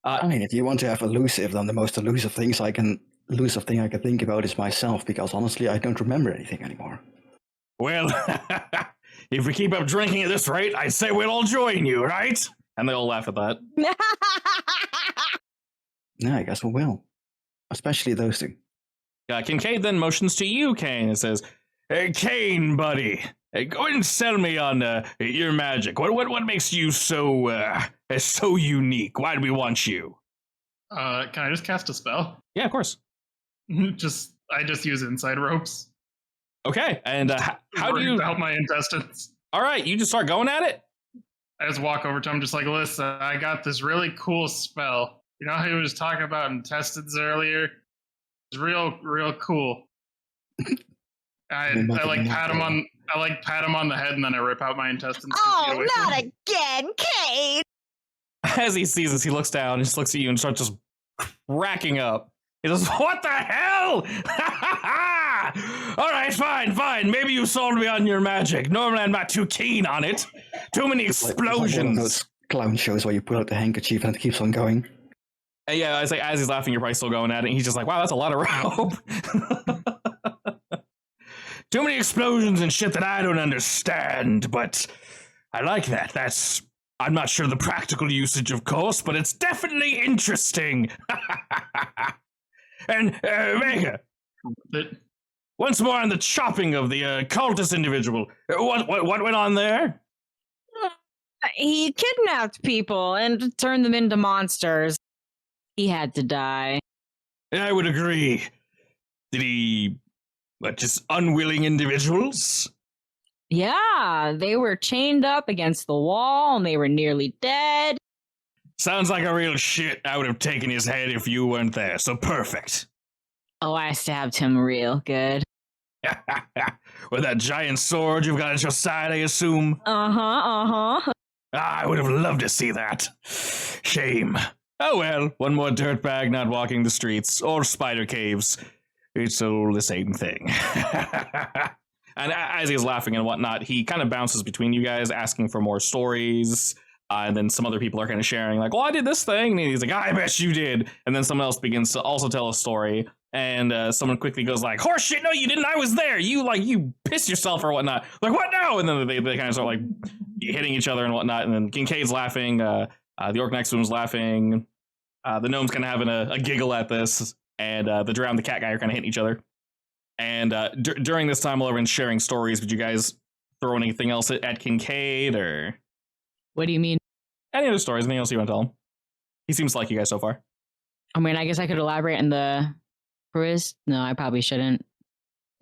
I mean, if you want to have elusive, then the most elusive thing I can think about is myself, because honestly, I don't remember anything anymore. Well, if we keep up drinking at this rate, I say we'll all join you, right? And they all laugh at that. Yeah, I guess we will. Especially those two. Kincaid then motions to you, Kane, and says, hey, Kane, buddy, Hey, go ahead and sell me on your magic. What makes you so unique? Why do we want you? Can I just cast a spell? Yeah, of course. I just use inside ropes. Okay, and how do you help my intestines? All right, you just start going at it. I just walk over to him, just like, listen, I got this really cool spell. You know how he was talking about intestines earlier? It's real cool. I pat him on the head, and then I rip out my intestines. Oh, not again, Kate! As he sees this, he looks down, and just looks at you, and starts just racking up. He goes, "What the hell?" All right, fine. Maybe you sold me on your magic. Normally, I'm not too keen on it. Too many explosions. Like one of those clown shows where you pull out the handkerchief and it keeps on going. And yeah, it's like as he's laughing, you're probably still going at it. And he's just like, "Wow, that's a lot of rope." Too many explosions and shit that I don't understand, but I like that. I'm not sure the practical usage, of course, but it's definitely interesting. And Vega, once more on the chopping of the cultist individual. What went on there? He kidnapped people and turned them into monsters. He had to die. I would agree. Did he, just unwilling individuals? Yeah, they were chained up against the wall and they were nearly dead. Sounds like a real shit. I would have taken his head if you weren't there, so perfect. Oh, I stabbed him real good. With that giant sword you've got at your side, I assume? Uh-huh. I would have loved to see that. Shame. Oh well, one more dirtbag not walking the streets or spider caves. It's all the same thing. And as he's laughing and whatnot, he kind of bounces between you guys, asking for more stories. And then some other people are kind of sharing, like, well, I did this thing. And he's like, I bet you did. And then someone else begins to also tell a story. And someone quickly goes like, horse shit, no, you didn't. I was there. You pissed yourself or whatnot. Like, what now? And then they kind of start like hitting each other and whatnot. And then Kincaid's laughing. The orc next to him's laughing. The gnome's kind of having a giggle at this. And the drow and the cat guy are kind of hitting each other. And during this time, while everyone's sharing stories, would you guys throw anything else at Kincaid or? What do you mean? Any other stories? Anything else you want to tell him? He seems to like you guys so far. I mean, I guess I could elaborate on the Chris. No, I probably shouldn't.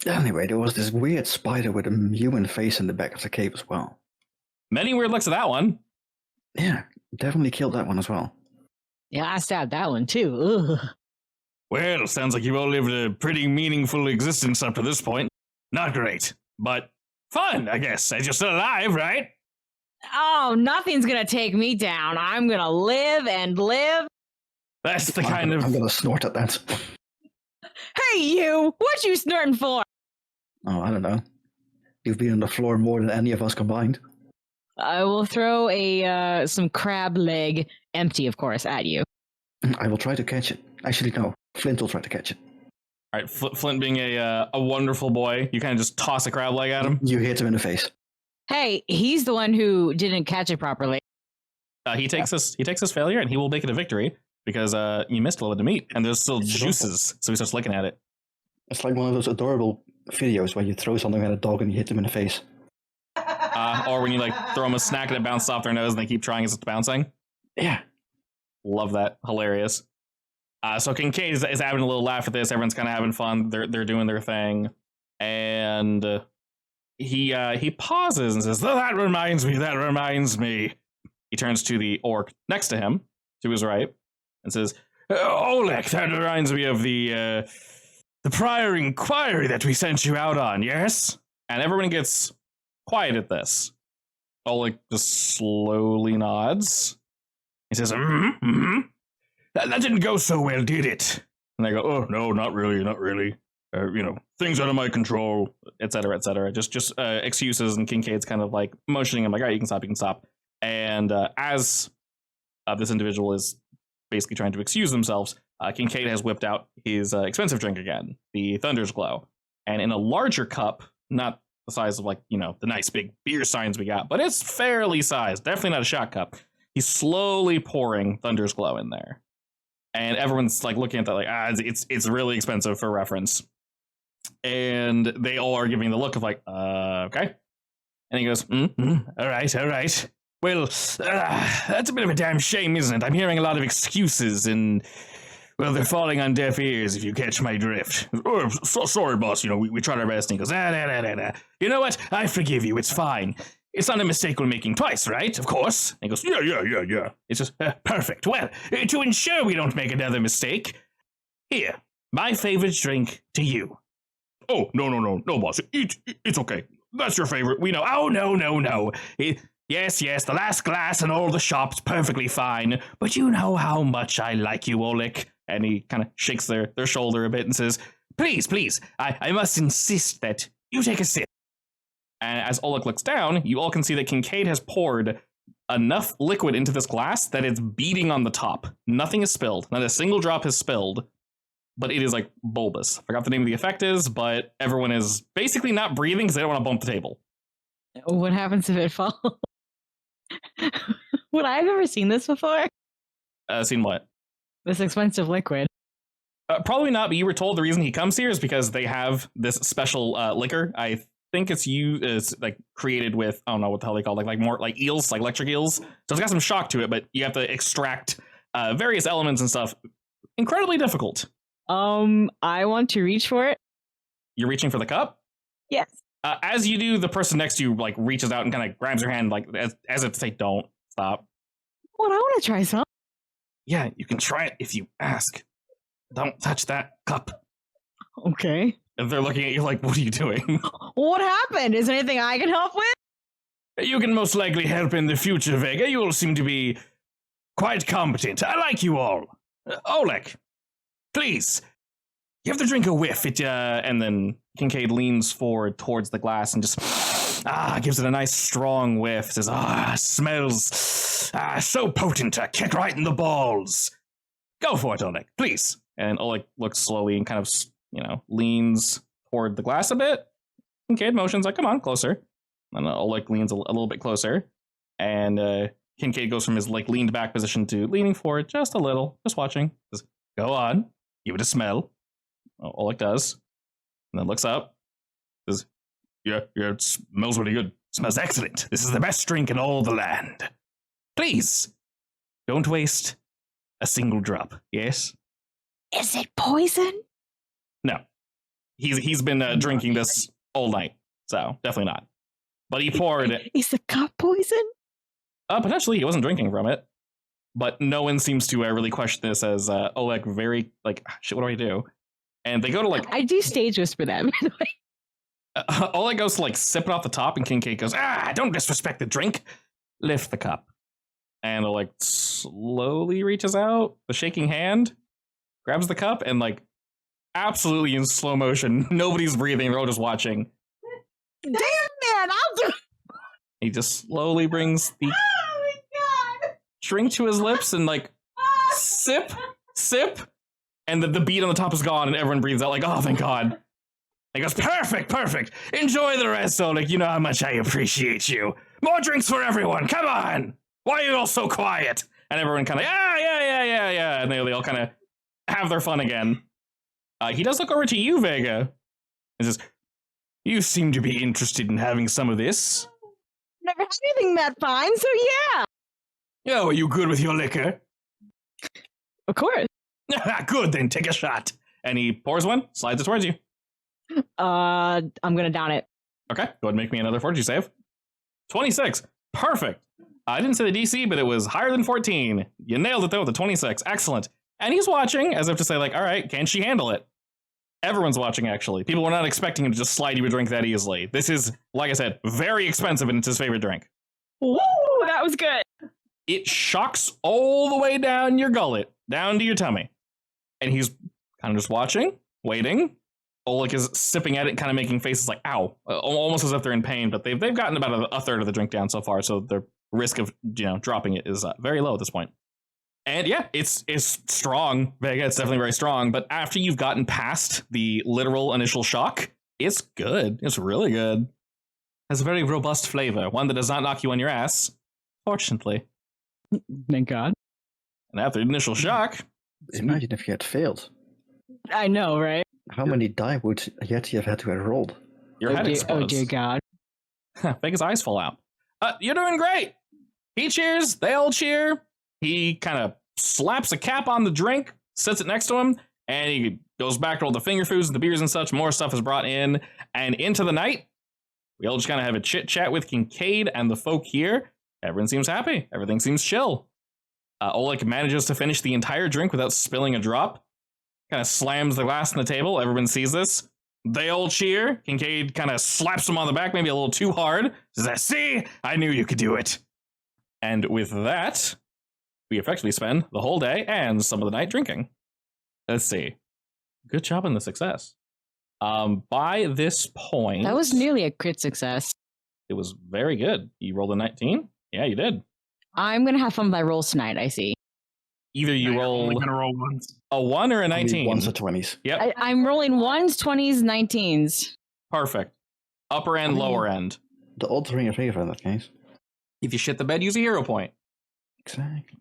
Anyway, there was this weird spider with a human face in the back of the cave as well. Many weird looks at that one. Yeah, definitely killed that one as well. Yeah, I stabbed that one too. Ugh. Well, sounds like you've all lived a pretty meaningful existence up to this point. Not great, but fun, I guess, as you're still alive, right? Oh, nothing's gonna take me down. I'm gonna live and live. That's the kind of... I'm gonna snort at that. Hey, you! What you snorting for? Oh, I don't know. You've been on the floor more than any of us combined. I will throw some crab leg, empty, of course, at you. I will try to catch it. Actually, no. Flint will try to catch it. All right, Flint being a wonderful boy, you kind of just toss a crab leg at him. You hit him in the face. Hey, he's the one who didn't catch it properly. He takes this failure and he will make it a victory because you missed a little bit of meat and there's still juices, so he starts looking at it. It's like one of those adorable videos where you throw something at a dog and you hit them in the face. Or when you like throw them a snack and it bounces off their nose and they keep trying as it's bouncing. Yeah. Love that. Hilarious. So Kincaid is having a little laugh at this. Everyone's kind of having fun. They're doing their thing. And he pauses and says, that reminds me. He turns to the orc next to him, to his right, and says, Oleg, that reminds me of the prior inquiry that we sent you out on, yes? And everyone gets quiet at this. Oleg just slowly nods. He says, That didn't go so well, did it? And they go, oh, no, not really. Things out of my control, etc., etc. Just excuses, and Kincaid's kind of like motioning him, like, all right, you can stop. And as this individual is basically trying to excuse themselves, Kincaid has whipped out his expensive drink again, the Thunder's Glow. And in a larger cup, not the size of like, the nice big beer signs we got, but it's fairly sized, definitely not a shot cup. He's slowly pouring Thunder's Glow in there. And everyone's like looking at that like, it's really expensive for reference. And they all are giving the look of like, okay. And he goes, all right. Well, that's a bit of a damn shame, isn't it? I'm hearing a lot of excuses, and, well, they're falling on deaf ears, if you catch my drift. Oh, sorry, boss, we tried our best. And he goes, You know what? I forgive you, it's fine. It's not a mistake we're making twice, right? Of course. And he goes, yeah. It's just, perfect. Well, to ensure we don't make another mistake, here, my favorite drink to you. Oh, no, boss. It's okay. That's your favorite. We know. Oh, no. Yes, the last glass and all the shop's perfectly fine. But you know how much I like you, Oleg. And he kind of shakes their shoulder a bit and says, Please, I must insist that you take a sip. And as Oleg looks down, you all can see that Kincaid has poured enough liquid into this glass that it's beating on the top. Nothing is spilled. Not a single drop has spilled. But it is like bulbous. I forgot the name of the effect is, but everyone is basically not breathing because they don't want to bump the table. What happens if it falls? Would I have ever seen this before? Seen what? This expensive liquid. Probably not, but you were told the reason he comes here is because they have this special liquor. I think it's like created with, I don't know what the hell they call it, like more like eels, like electric eels. So it's got some shock to it, but you have to extract various elements and stuff. Incredibly difficult. I want to reach for it. You're reaching for the cup? Yes. As you do, the person next to you like reaches out and kind of grabs your hand, like as if to say, "Don't stop." Well, I want to try some. Yeah, you can try it if you ask. Don't touch that cup. Okay. And they're looking at you like, "What are you doing?" What happened? Is there anything I can help with? You can most likely help in the future, Vega. You all seem to be quite competent. I like you all. Oleg. Please, you have to drink a whiff. And then Kincaid leans forward towards the glass and just gives it a nice strong whiff. Says, smells so potent. Kick right in the balls. Go for it, Oleg, please. And Oleg looks slowly and kind of, leans toward the glass a bit. Kincaid motions like, come on, closer. And Oleg leans a little bit closer. And Kincaid goes from his leaned back position to leaning forward just a little, just watching. Says, go on. Give it a smell. Oleg does. And then looks up. Says, yeah, it smells really good. Smells excellent. This is the best drink in all the land. Please, don't waste a single drop, yes? Is it poison? No. He's been drinking this all night, so definitely not. But he poured it. Is the cup poison? Potentially, he wasn't drinking from it. But no one seems to really question this as Oleg very, shit, what do I do? And they go to, I do stage whisper that, by the way. Oleg goes to, sip it off the top, and Kincaid goes, don't disrespect the drink. Lift the cup. And Oleg slowly reaches out, the shaking hand, grabs the cup, and, absolutely in slow motion, nobody's breathing, they're all just watching. Damn, man, I'll do. He just slowly brings the drink to his lips and sip, and the beat on the top is gone and everyone breathes out oh, thank God. He goes, perfect. Enjoy the rest, Oleg. You know how much I appreciate you. More drinks for everyone. Come on. Why are you all so quiet? And everyone kind of, yeah. And they all kind of have their fun again. He does look over to you, Vega, and says, you seem to be interested in having some of this. Never had anything that fine, so yeah. Oh, are you good with your liquor? Of course. Good, then take a shot. And he pours one, slides it towards you. I'm gonna down it. Okay, go ahead and make me another fortitude save. 26. Perfect. I didn't say the DC, but it was higher than 14. You nailed it, though, with the 26. Excellent. And he's watching, as if to say, all right, can she handle it? Everyone's watching, actually. People were not expecting him to just slide you a drink that easily. This is, like I said, very expensive, and it's his favorite drink. Ooh, that was good. It shocks all the way down your gullet, down to your tummy. And he's kind of just watching, waiting. Oleg is sipping at it, kind of making faces like, ow, almost as if they're in pain, but they've gotten about a third of the drink down so far, so their risk of, dropping it is very low at this point. And yeah, it's strong, Vega, it's definitely very strong, but after you've gotten past the literal initial shock, it's good. It's really good. Has a very robust flavor, one that does not knock you on your ass, fortunately. Thank God. And after the initial shock... Imagine if you had failed. I know, right? How many die would Yeti have had to have rolled? Your head explodes. Oh dear God. Vega's eyes fall out. You're doing great. He cheers. They all cheer. He kind of slaps a cap on the drink, sets it next to him, and he goes back to all the finger foods and the beers and such. More stuff is brought in, and into the night, we all just kind of have a chit chat with Kincaid and the folk here. Everyone seems happy. Everything seems chill. Oleg manages to finish the entire drink without spilling a drop. Kind of slams the glass on the table. Everyone sees this. They all cheer. Kincaid kind of slaps him on the back, maybe a little too hard. Says, "See, I knew you could do it." And with that, we effectively spend the whole day and some of the night drinking. Let's see. Good job on the success. By this point, That was nearly a crit success. It was very good. You rolled a 19? Yeah, you did. I'm going to have fun with my rolls tonight, I see. Either you You're only roll gonna roll once. a 1 or a Only 19. ones or 20s. Yep, I'm rolling 1s, 20s, 19s. perfect. Upper end, I mean- lower end. The odds are in your favor in that case. If you shit the bed, use a hero point. Exactly.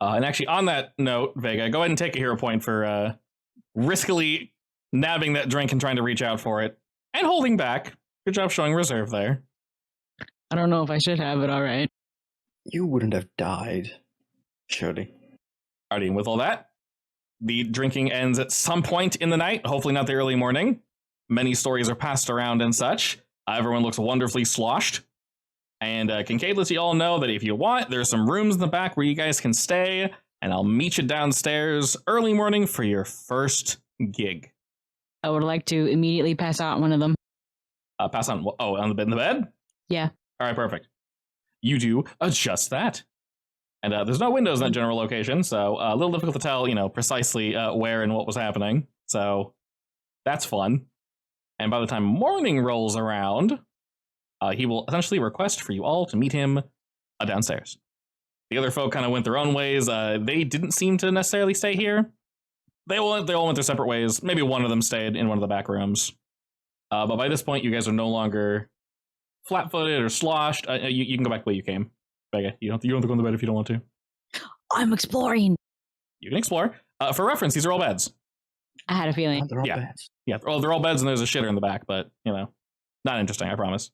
And actually, on that note, Vega, go ahead and take a hero point for riskily nabbing that drink and trying to reach out for it. And holding back. Good job showing reserve there. I don't know if I should have, but all right. You wouldn't have died, surely. Alrighty, and with all that, the drinking ends at some point in the night, hopefully not the early morning. Many stories are passed around and such. Everyone looks wonderfully sloshed. And Kincaid lets you all know that if you want, there's some rooms in the back where you guys can stay, and I'll meet you downstairs early morning for your first gig. I would like to immediately pass out one of them. Pass on, on the bed, in the bed? Yeah. All right, perfect. You do just that. And there's no windows in that general location, so a little difficult to tell, precisely where and what was happening. So that's fun. And by the time morning rolls around, he will essentially request for you all to meet him downstairs. The other folk kind of went their own ways. They didn't seem to necessarily stay here. They all went their separate ways. Maybe one of them stayed in one of the back rooms. But by this point, you guys are no longer flat-footed or sloshed. You can go back the way you came. Vega, you don't have to go in the bed if you don't want to. I'm exploring. You can explore. For reference, these are all beds. I had a feeling. They're all Yeah. bad. Yeah, they're all beds and there's a shitter in the back, but, not interesting, I promise.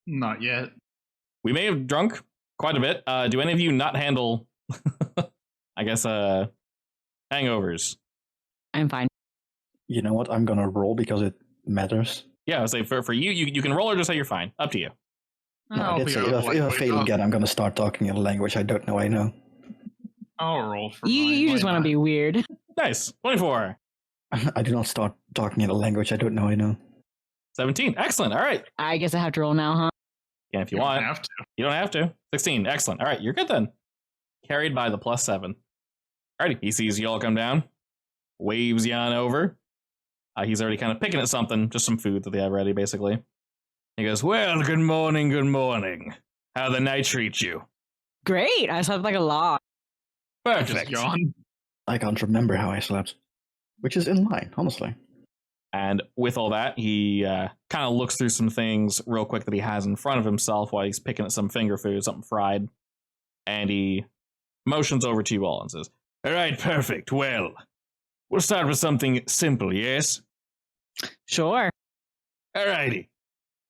Not yet. We may have drunk quite a bit. Do any of you not handle, I guess, hangovers? I'm fine. You know what? I'm gonna roll because it matters. Yeah, I would say for you, you can roll or just say you're fine. Up to you. No, I'll that's be it. a If I lightweight fail up. again, I'm gonna start talking in a language I don't know I know. I'll roll for You mine, just why want to not? be weird. Nice. 24. I do not start talking in a language I don't know I know. 17. Excellent. All right. I guess I have to roll now, huh? Yeah, if you don't want. have to. You don't have to. 16. Excellent. All right, you're good then. Carried by the +7. Alrighty, he sees you all come down, waves you on over. He's already kind of picking at something, just some food that they have ready, basically. He goes, "Well, good morning, good morning. How the night treat you?" Great. I slept like a log. Just Perfect. yawn. I can't remember how I slept. Which is in line, honestly. And with all that, he kind of looks through some things real quick that he has in front of himself while he's picking at some finger food, something fried. And he motions over to you all and says, "All right, perfect. Well, we'll start with something simple, yes? Sure. Alrighty.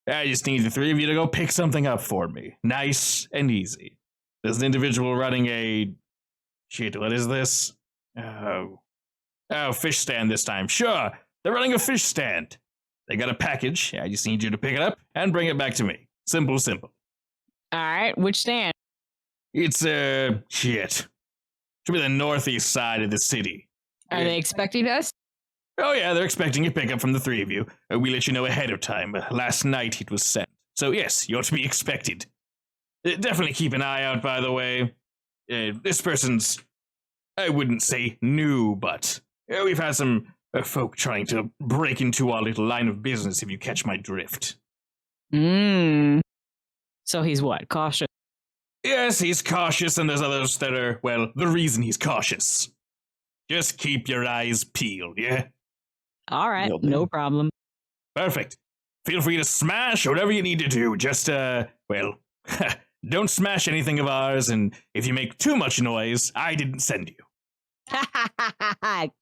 I just need the three of you to go pick something up for me. Nice and easy. There's an individual running a... Shit, what is this? Oh, fish stand this time. Sure, they're running a fish stand. They got a package. I just need you to pick it up and bring it back to me. Simple, simple. All right. Which stand? It's, shit. Should be the northeast side of the city. Are they expecting us? Oh yeah, they're expecting a pickup from the three of you. We let you know ahead of time. Last night it was sent. So yes, you're to be expected. Definitely keep an eye out, by the way. This person's, I wouldn't say new, but we've had some folk trying to break into our little line of business, if you catch my drift. So he's what? Cautious. Yes, he's cautious, and there's others that are, well, the reason he's cautious. Just keep your eyes peeled, yeah? All right. Will do. No problem. Perfect. Feel free to smash whatever you need to do. Just, well, don't smash anything of ours, and if you make too much noise, I didn't send you.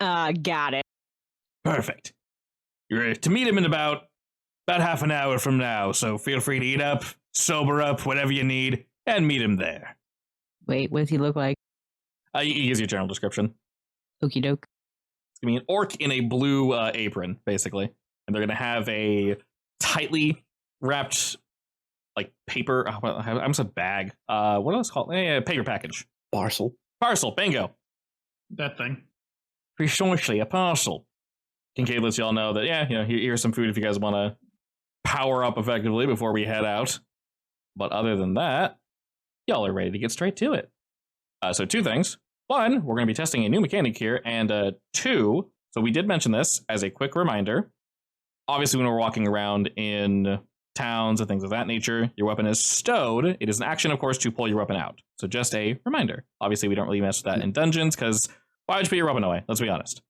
Got it. Perfect. You're to meet him in about about half an hour from now, so feel free to eat up, sober up, whatever you need, and meet him there. Wait, what does he look like? He gives you a general description. Okie doke. It's going to be an orc in a blue apron, basically. And they're going to have a tightly wrapped, like, paper... I almost said bag. What else called? Paper package. Parcel. Parcel, bingo. That thing. Precisely, a parcel. Kincaid lets y'all know that, here's some food if you guys want to power up effectively before we head out. But other than that, y'all are ready to get straight to it. So 2 things. 1, we're going to be testing a new mechanic here, and 2, so we did mention this as a quick reminder. Obviously, when we're walking around in towns and things of that nature, your weapon is stowed. It is an action, of course, to pull your weapon out. So just a reminder. Obviously, we don't really mess with that in dungeons, because why would you put your weapon away? Let's be honest.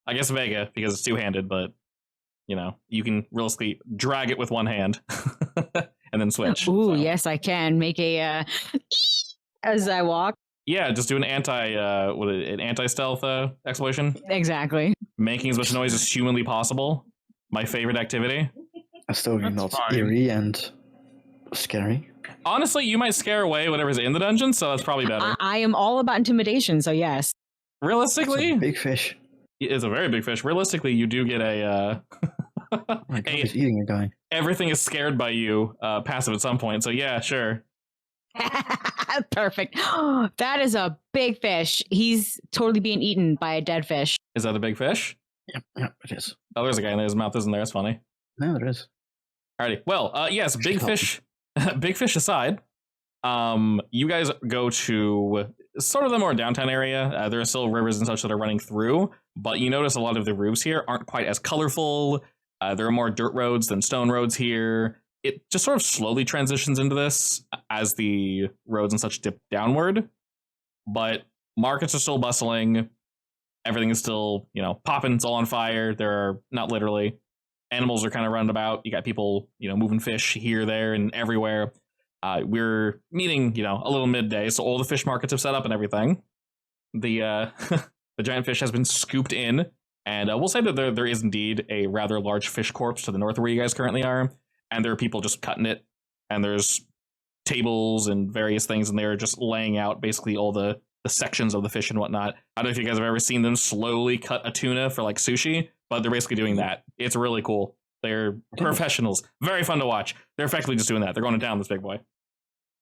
I guess Vega, because it's 2-handed, but, you can realistically drag it with one hand and then switch. Ooh, so. Yes, I can make a as I walk. Yeah, just do an anti-stealth explosion. Exactly. Making as much noise as humanly possible. My favorite activity. That's still That's not fine. eerie and scary. Honestly, you might scare away whatever's in the dungeon, so that's probably better. I am all about intimidation, so yes. It's Realistically, a big fish. it's a very big fish. Realistically, you do get a... Oh my God, he's eating a guy. everything is scared by you passive at some point, so yeah, sure. Perfect. That is a big fish. He's totally being eaten by a dead fish. Is that a big fish? Yeah, it is. Oh, there's a guy in there. His mouth isn't there. That's funny. No, there is. Alrighty. Well, yes, big fish. Big fish aside, you guys go to sort of the more downtown area. There are still rivers and such that are running through, but you notice a lot of the roofs here aren't quite as colorful. There are more dirt roads than stone roads here. It just sort of slowly transitions into this as the roads and such dip downward. But markets are still bustling. Everything is still, popping. It's all on fire. There are, not literally, animals are kind of running about. You got people, moving fish here, there, and everywhere. We're meeting, a little midday, so all the fish markets have set up and everything. The the giant fish has been scooped in, and we'll say that there is indeed a rather large fish corpse to the north of where you guys currently are, and there are people just cutting it, and there's tables and various things, and they're just laying out basically all the sections of the fish and whatnot. I don't know if you guys have ever seen them slowly cut a tuna for like sushi, but they're basically doing that. It's really cool. They're professionals. Very fun to watch. They're effectively just doing that. They're going down this big boy.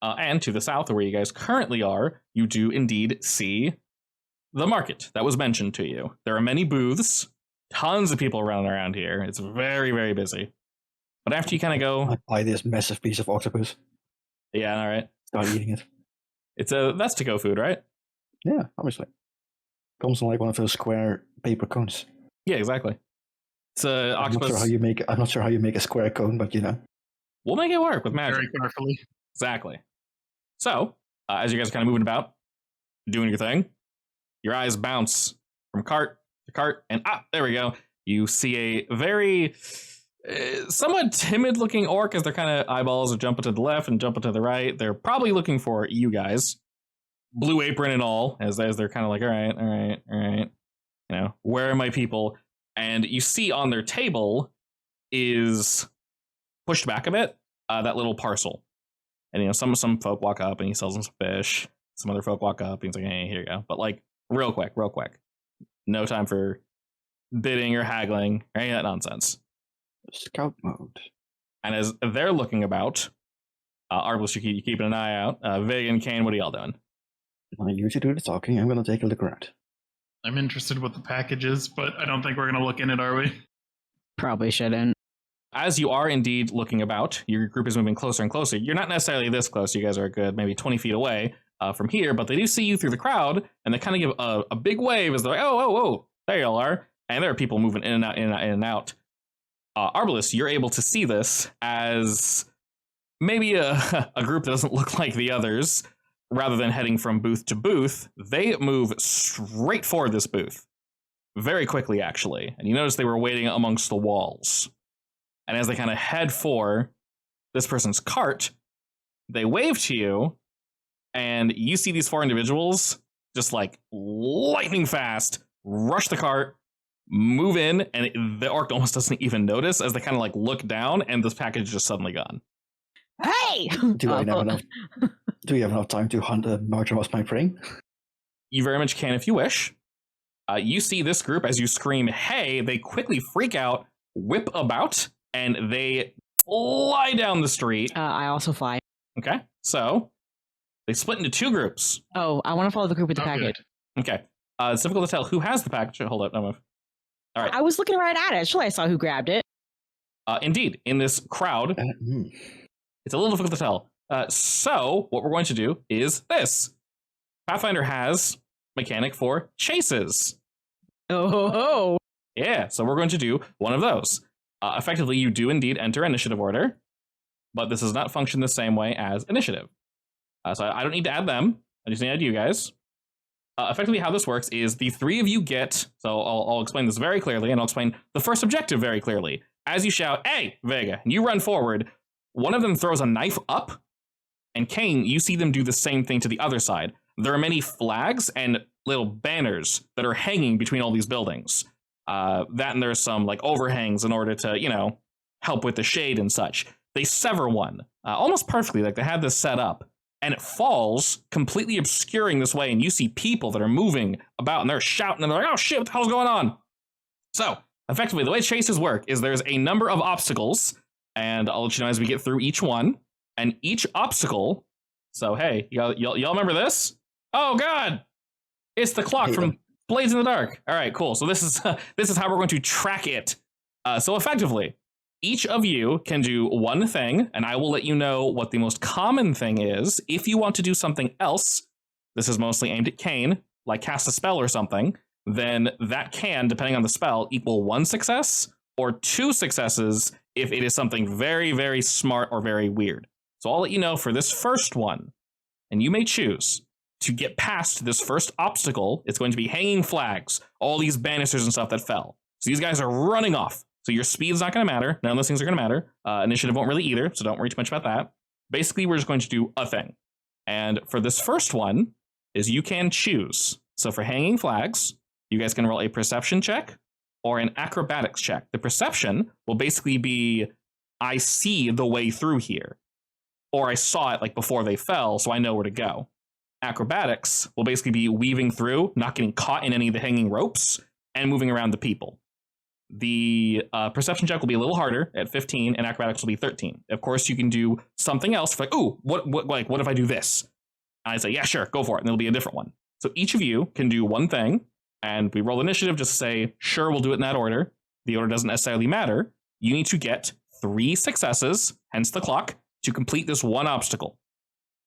And to the south of where you guys currently are, you do indeed see the market that was mentioned to you. There are many booths, tons of people around here. It's very, very busy. But after you kind of go... I buy this massive piece of octopus. Yeah, all right. Start eating it. That's to-go food, right? Yeah, obviously. Comes in like one of those square paper cones. Yeah, exactly. It's a I'm octopus. not sure how you make a square cone, but We'll make it work with magic. Very carefully. Exactly. So, as you guys are kind of moving about, doing your thing, your eyes bounce from cart to cart, and there we go. You see a very somewhat timid-looking orc as their kind of eyeballs are jumping to the left and jumping to the right. They're probably looking for you guys. Blue apron and all, as they're kind of like, all right. Where are my people? And you see on their table is pushed back a bit, that little parcel. And, some folk walk up and he sells them some fish. Some other folk walk up and he's like, hey, here you go. But like, real quick. No time for bidding or haggling or any of that nonsense. Scout mode. And as they're looking about, Arbalest, you keeping an eye out. Vig and Kane, what are y'all doing? When I usually do the talking, I'm going to take a look around. I'm interested what the package is, but I don't think we're going to look in it, are we? Probably shouldn't. As you are indeed looking about, your group is moving closer and closer. You're not necessarily this close. You guys are a good maybe 20 feet away from here, but they do see you through the crowd, and they kind of give a big wave as they're like, oh, there y'all are. And there are people moving in and out, in and out, in and out. Arbalest, you're able to see this as maybe a group that doesn't look like the others. Rather than heading from booth to booth, they move straight for this booth. Very quickly, actually. And you notice they were waiting amongst the walls. And as they kind of head for this person's cart, they wave to you, and you see these 4 individuals just like lightning fast rush the cart, move in, and the orc almost doesn't even notice as they kind of like look down, and this package is just suddenly gone. Hey! Do I have enough? Do we have enough time to hunt a murder was my prey? You very much can if you wish. You see this group as you scream, "Hey!" They quickly freak out, whip about, and they fly down the street. I also fly. Okay, so they split into two groups. Oh, I want to follow the group with the package. Good. Okay, it's difficult to tell who has the package. Hold up, no move. All right. I was looking right at it. Actually, I saw who grabbed it. Indeed, in this crowd, it's a little difficult to tell. So what we're going to do is this. Pathfinder has mechanic for chases. Oh. Yeah, so we're going to do one of those. Effectively, you do indeed enter initiative order, but this does not function the same way as initiative. So I don't need to add them. I just need to add you guys. Effectively, how this works is the three of you get, so I'll explain this very clearly, and I'll explain the first objective very clearly. As you shout, "Hey, Vega," and you run forward, one of them throws a knife up, and Kane, you see them do the same thing to the other side. There are many flags and little banners that are hanging between all these buildings. That and there's some like overhangs in order to, help with the shade and such. They sever one almost perfectly, like they had this set up, and it falls, completely obscuring this way, and you see people that are moving about, and they're shouting, and they're like, "Oh shit, what the hell's going on?" So, effectively, the way chases work is there's a number of obstacles, and I'll let you know as we get through each one, and each obstacle, so hey, y'all remember this? Oh god! It's the clock from Blades in the Dark. All right, cool. So this is how we're going to track it. So effectively, each of you can do one thing, and I will let you know what the most common thing is. If you want to do something else, this is mostly aimed at Kane, like cast a spell or something, then that can, depending on the spell, equal 1 success or 2 successes if it is something very, very smart or very weird. So I'll let you know for this first one, and you may choose to get past this first obstacle. It's going to be hanging flags, all these banisters and stuff that fell. So these guys are running off. So your speed's not going to matter. None of those things are going to matter. Initiative won't really either, so don't worry too much about that. Basically, we're just going to do a thing. And for this first one, is you can choose. So for hanging flags, you guys can roll a perception check or an acrobatics check. The perception will basically be, I see the way through here. Or I saw it like before they fell, so I know where to go. Acrobatics will basically be weaving through, not getting caught in any of the hanging ropes, and moving around the people. The perception check will be a little harder at 15, and acrobatics will be 13. Of course, you can do something else, like, ooh, what if I do this? And I say, yeah, sure, go for it, and it'll be a different one. So each of you can do one thing, and we roll initiative just to say, sure, we'll do it in that order. The order doesn't necessarily matter. You need to get 3 successes, hence the clock, to complete this one obstacle.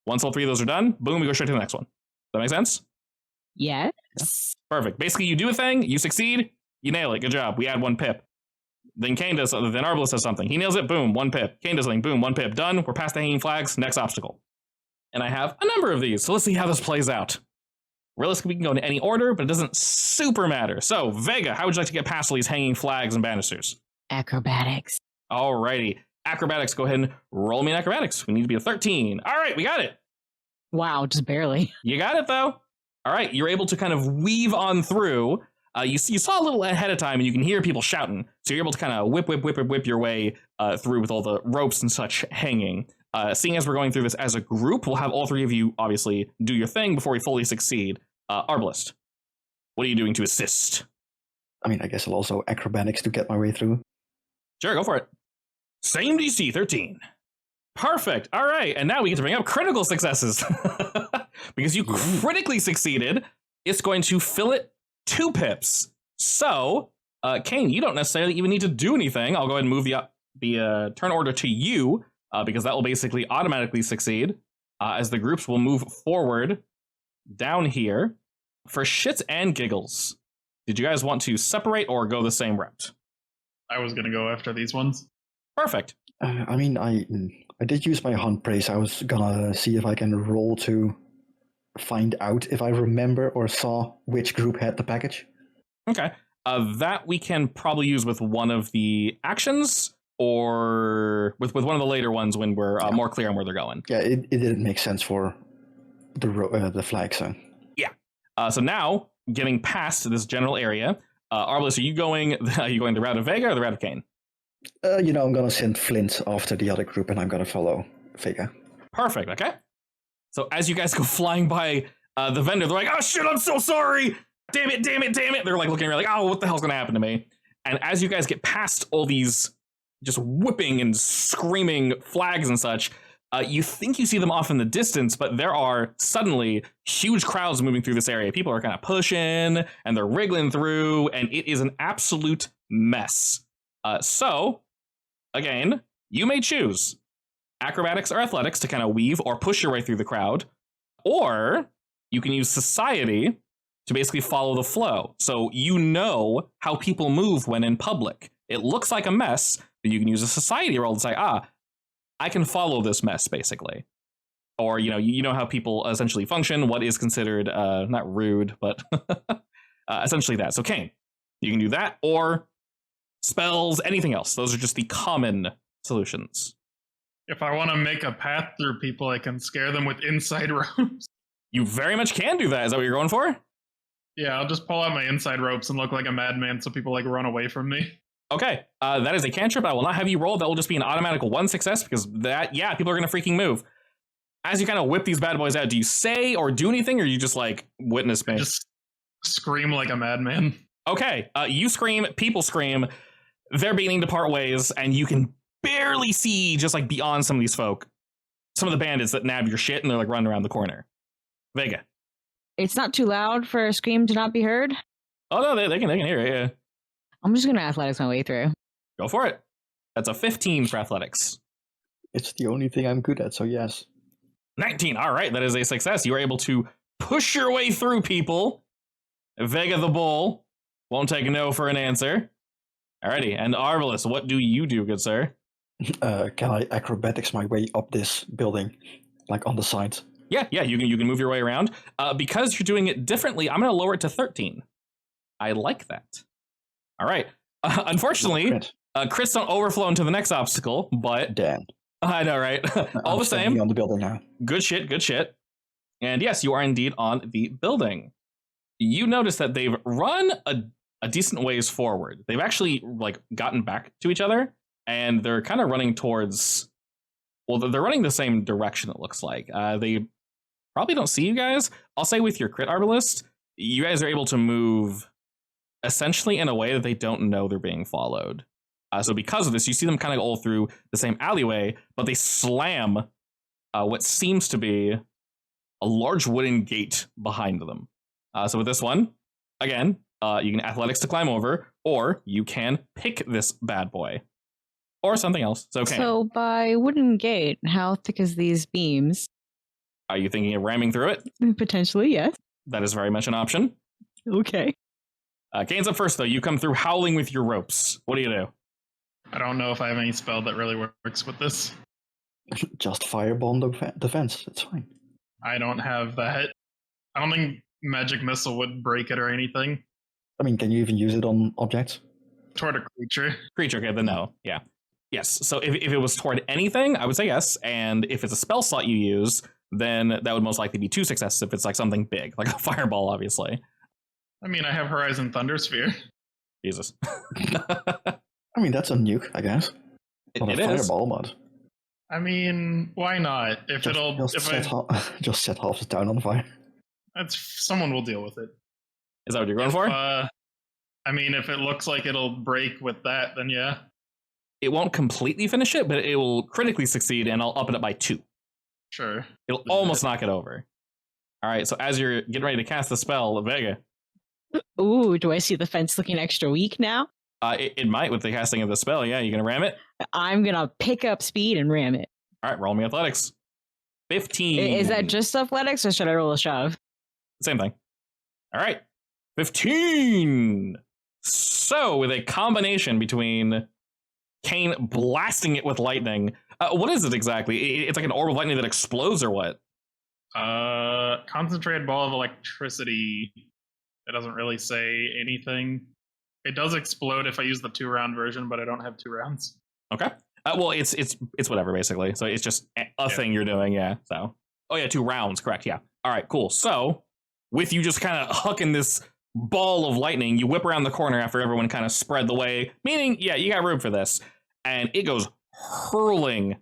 Once all 3 of those are done, boom, we go straight to the next one. Does that make sense? Yes. Perfect. Basically, you do a thing, you succeed, you nail it. Good job. We add 1 pip. Then Kane does something. Then Arbalest does something. He nails it. Boom, 1 pip. Kane does something. Boom, 1 pip. Done. We're past the hanging flags. Next obstacle. And I have a number of these. So let's see how this plays out. Realistically, we can go in any order, but it doesn't super matter. So, Vega, how would you like to get past all these hanging flags and banisters? Acrobatics. Alrighty. Acrobatics. Go ahead and roll me an acrobatics. We need to be a 13. All right, we got it. Wow, just barely. You got it, though. All right, you're able to kind of weave on through. You saw a little ahead of time, and you can hear people shouting. So you're able to kind of whip your way through with all the ropes and such hanging. Seeing as we're going through this as a group, we'll have all 3 of you obviously do your thing before we fully succeed. Arbalest, what are you doing to assist? I mean, I guess I'll also acrobatics to get my way through. Sure, go for it. Same DC, 13. Perfect. All right, and now we get to bring up critical successes. Because you critically succeeded, it's going to fill it 2 pips. So, Kane, you don't necessarily even need to do anything. I'll go ahead and move the turn order to you, because that will basically automatically succeed, as the groups will move forward down here. For shits and giggles, did you guys want to separate or go the same route? I was going to go after these ones. Perfect. I mean, I did use my hunt praise. I was gonna see if I can roll to find out if I remember or saw which group had the package. Okay. That we can probably use with one of the actions, or with one of the later ones when we're more clear on where they're going. Yeah, it didn't make sense for the flag, so. Yeah. So now, getting past this general area, Arbalest, are you going the route of Vega or the route of Kane? I'm going to send Flint after the other group, and I'm going to follow Vega. Perfect, okay. So as you guys go flying by the vendor, they're like, oh shit, I'm so sorry! Damn it! They're like looking around like, oh, what the hell's gonna happen to me? And as you guys get past all these just whipping and screaming flags and such, you think you see them off in the distance, but there are suddenly huge crowds moving through this area. People are kind of pushing, and they're wriggling through, and it is an absolute mess. So, again, you may choose acrobatics or athletics to kind of weave or push your way through the crowd, or you can use society to basically follow the flow. So you know how people move when in public. It looks like a mess, but you can use a society roll to say, I can follow this mess, basically. Or, you know how people essentially function, what is considered, not rude, but essentially that. So Kane, you can do that, or spells, anything else. Those are just the common solutions. If I want to make a path through people, I can scare them with inside ropes. You very much can do that. Is that what you're going for? Yeah, I'll just pull out my inside ropes and look like a madman so people run away from me. Okay, that is a cantrip. I will not have you roll. That will just be an automatic 1 success because people are going to freaking move. As you kind of whip these bad boys out, do you say or do anything, or you just witness me? Just scream like a madman. Okay, you scream, people scream, they're beginning to part ways, and you can barely see just beyond some of these folk, some of the bandits that nab your shit, and they're running around the corner. Vega. It's not too loud for a scream to not be heard? Oh, no, they can hear it, yeah. I'm just going to athletics my way through. Go for it. That's a 15 for athletics. It's the only thing I'm good at, so yes. 19, all right, that is a success. You are able to push your way through people. Vega the Bull won't take no for an answer. Alrighty, and Arbalest, what do you do, good sir? Can I acrobatics my way up this building, on the side? Yeah, you can move your way around. Because you're doing it differently, I'm going to lower it to 13. I like that. All right. Unfortunately, Chris don't overflow into the next obstacle, but... Damn. I know, right? All the same. On the building now. Good shit. And yes, you are indeed on the building. You notice that they've run a decent ways forward. They've actually, gotten back to each other, and they're kind of running towards... Well, they're running the same direction, it looks like. They probably don't see you guys. I'll say with your crit Arbalest, you guys are able to move essentially in a way that they don't know they're being followed. So because of this, you see them kind of all through the same alleyway, but they slam what seems to be a large wooden gate behind them. So with this one, again, you can athletics to climb over, or you can pick this bad boy. Or something else. It's okay. So by wooden gate, how thick is these beams? Are you thinking of ramming through it? Potentially, yes. That is very much an option. Okay. Kane's up first, though. You come through howling with your ropes. What do you do? I don't know if I have any spell that really works with this. Just fireball defense. It's fine. I don't have that. I don't think magic missile would break it or anything. I mean, can you even use it on objects? Toward a creature. Okay, then no. Yeah. Yes. So if it was toward anything, I would say yes. And if it's a spell slot you use, then that would most likely be 2 successes if it's something big, like a fireball, obviously. I mean, I have Horizon Thundersphere. Jesus. I mean, that's a nuke, I guess. Not a fireball, but... I mean, why not? If just set half the town on fire. Someone will deal with it. Is that what you're going for? I mean, if it looks like it'll break with that, then yeah. It won't completely finish it, but it will critically succeed, and I'll up it by 2. Sure. It'll almost knock it over. All right, so as you're getting ready to cast the spell, Vega. Ooh, do I see the fence looking extra weak now? It might with the casting of the spell, yeah. You gonna ram it? I'm gonna pick up speed and ram it. All right, roll me athletics. 15. Is that just athletics, or should I roll a shove? Same thing. All right, 15. So, with a combination between Kane blasting it with lightning, what is it exactly? It's like an orb of lightning that explodes, or what? Concentrated ball of electricity. It doesn't really say anything. It does explode if I use the 2-round version, but I don't have 2 rounds. Okay. Well, it's whatever, basically. So it's just a thing you're doing, yeah. So, 2 rounds, correct, yeah. All right, cool. So, with you just kind of hucking this ball of lightning. You whip around the corner after everyone kind of spread the way, meaning, yeah, you got room for this. And it goes hurling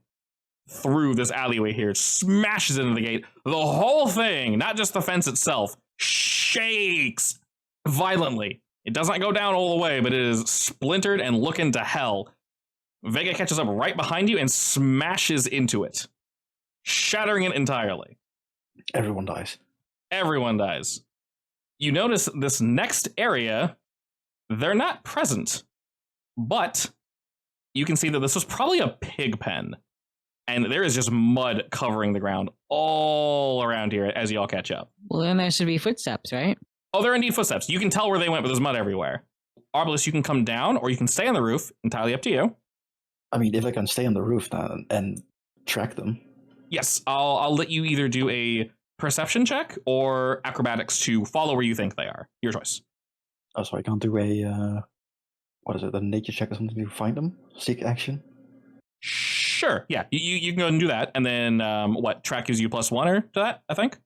through this alleyway here, smashes into the gate. The whole thing, not just the fence itself, shakes violently. It does not go down all the way, but it is splintered and looking to hell. Vega catches up right behind you and smashes into it, shattering it entirely. Everyone dies. Everyone dies. You notice this next area, they're not present, but you can see that this was probably a pig pen. And there is just mud covering the ground all around here as you all catch up. Well, then there should be footsteps, right? Oh, there are indeed footsteps. You can tell where they went, but there's mud everywhere. Arbalest, you can come down, or you can stay on the roof. Entirely up to you. I mean, if I can stay on the roof now and track them. Yes, I'll let you either do a perception check or acrobatics to follow where you think they are. Your choice. Oh, so I can't do a, what is it, a nature check or something to find them? Seek action? Sure, yeah, you can go ahead and do that. And then, track gives you +1 or to that, I think?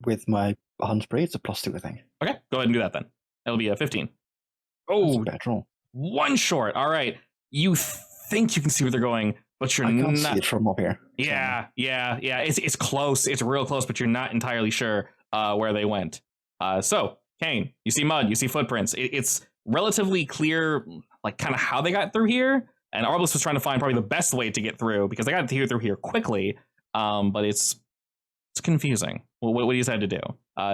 With my hunt spray, it's a +2, I think. Okay, go ahead and do that then. It'll be a 15. That's Oh, a bad roll. one short. All right. You think you can see where they're going, but you're I can't not. see it from up here. Yeah. It's close. It's real close, but you're not entirely sure where they went. So, Kane, you see mud, you see footprints. It's relatively clear, like kind of how they got through here. And Arbalest was trying to find probably the best way to get through because they got through here quickly. But it's confusing. What do you decide to do?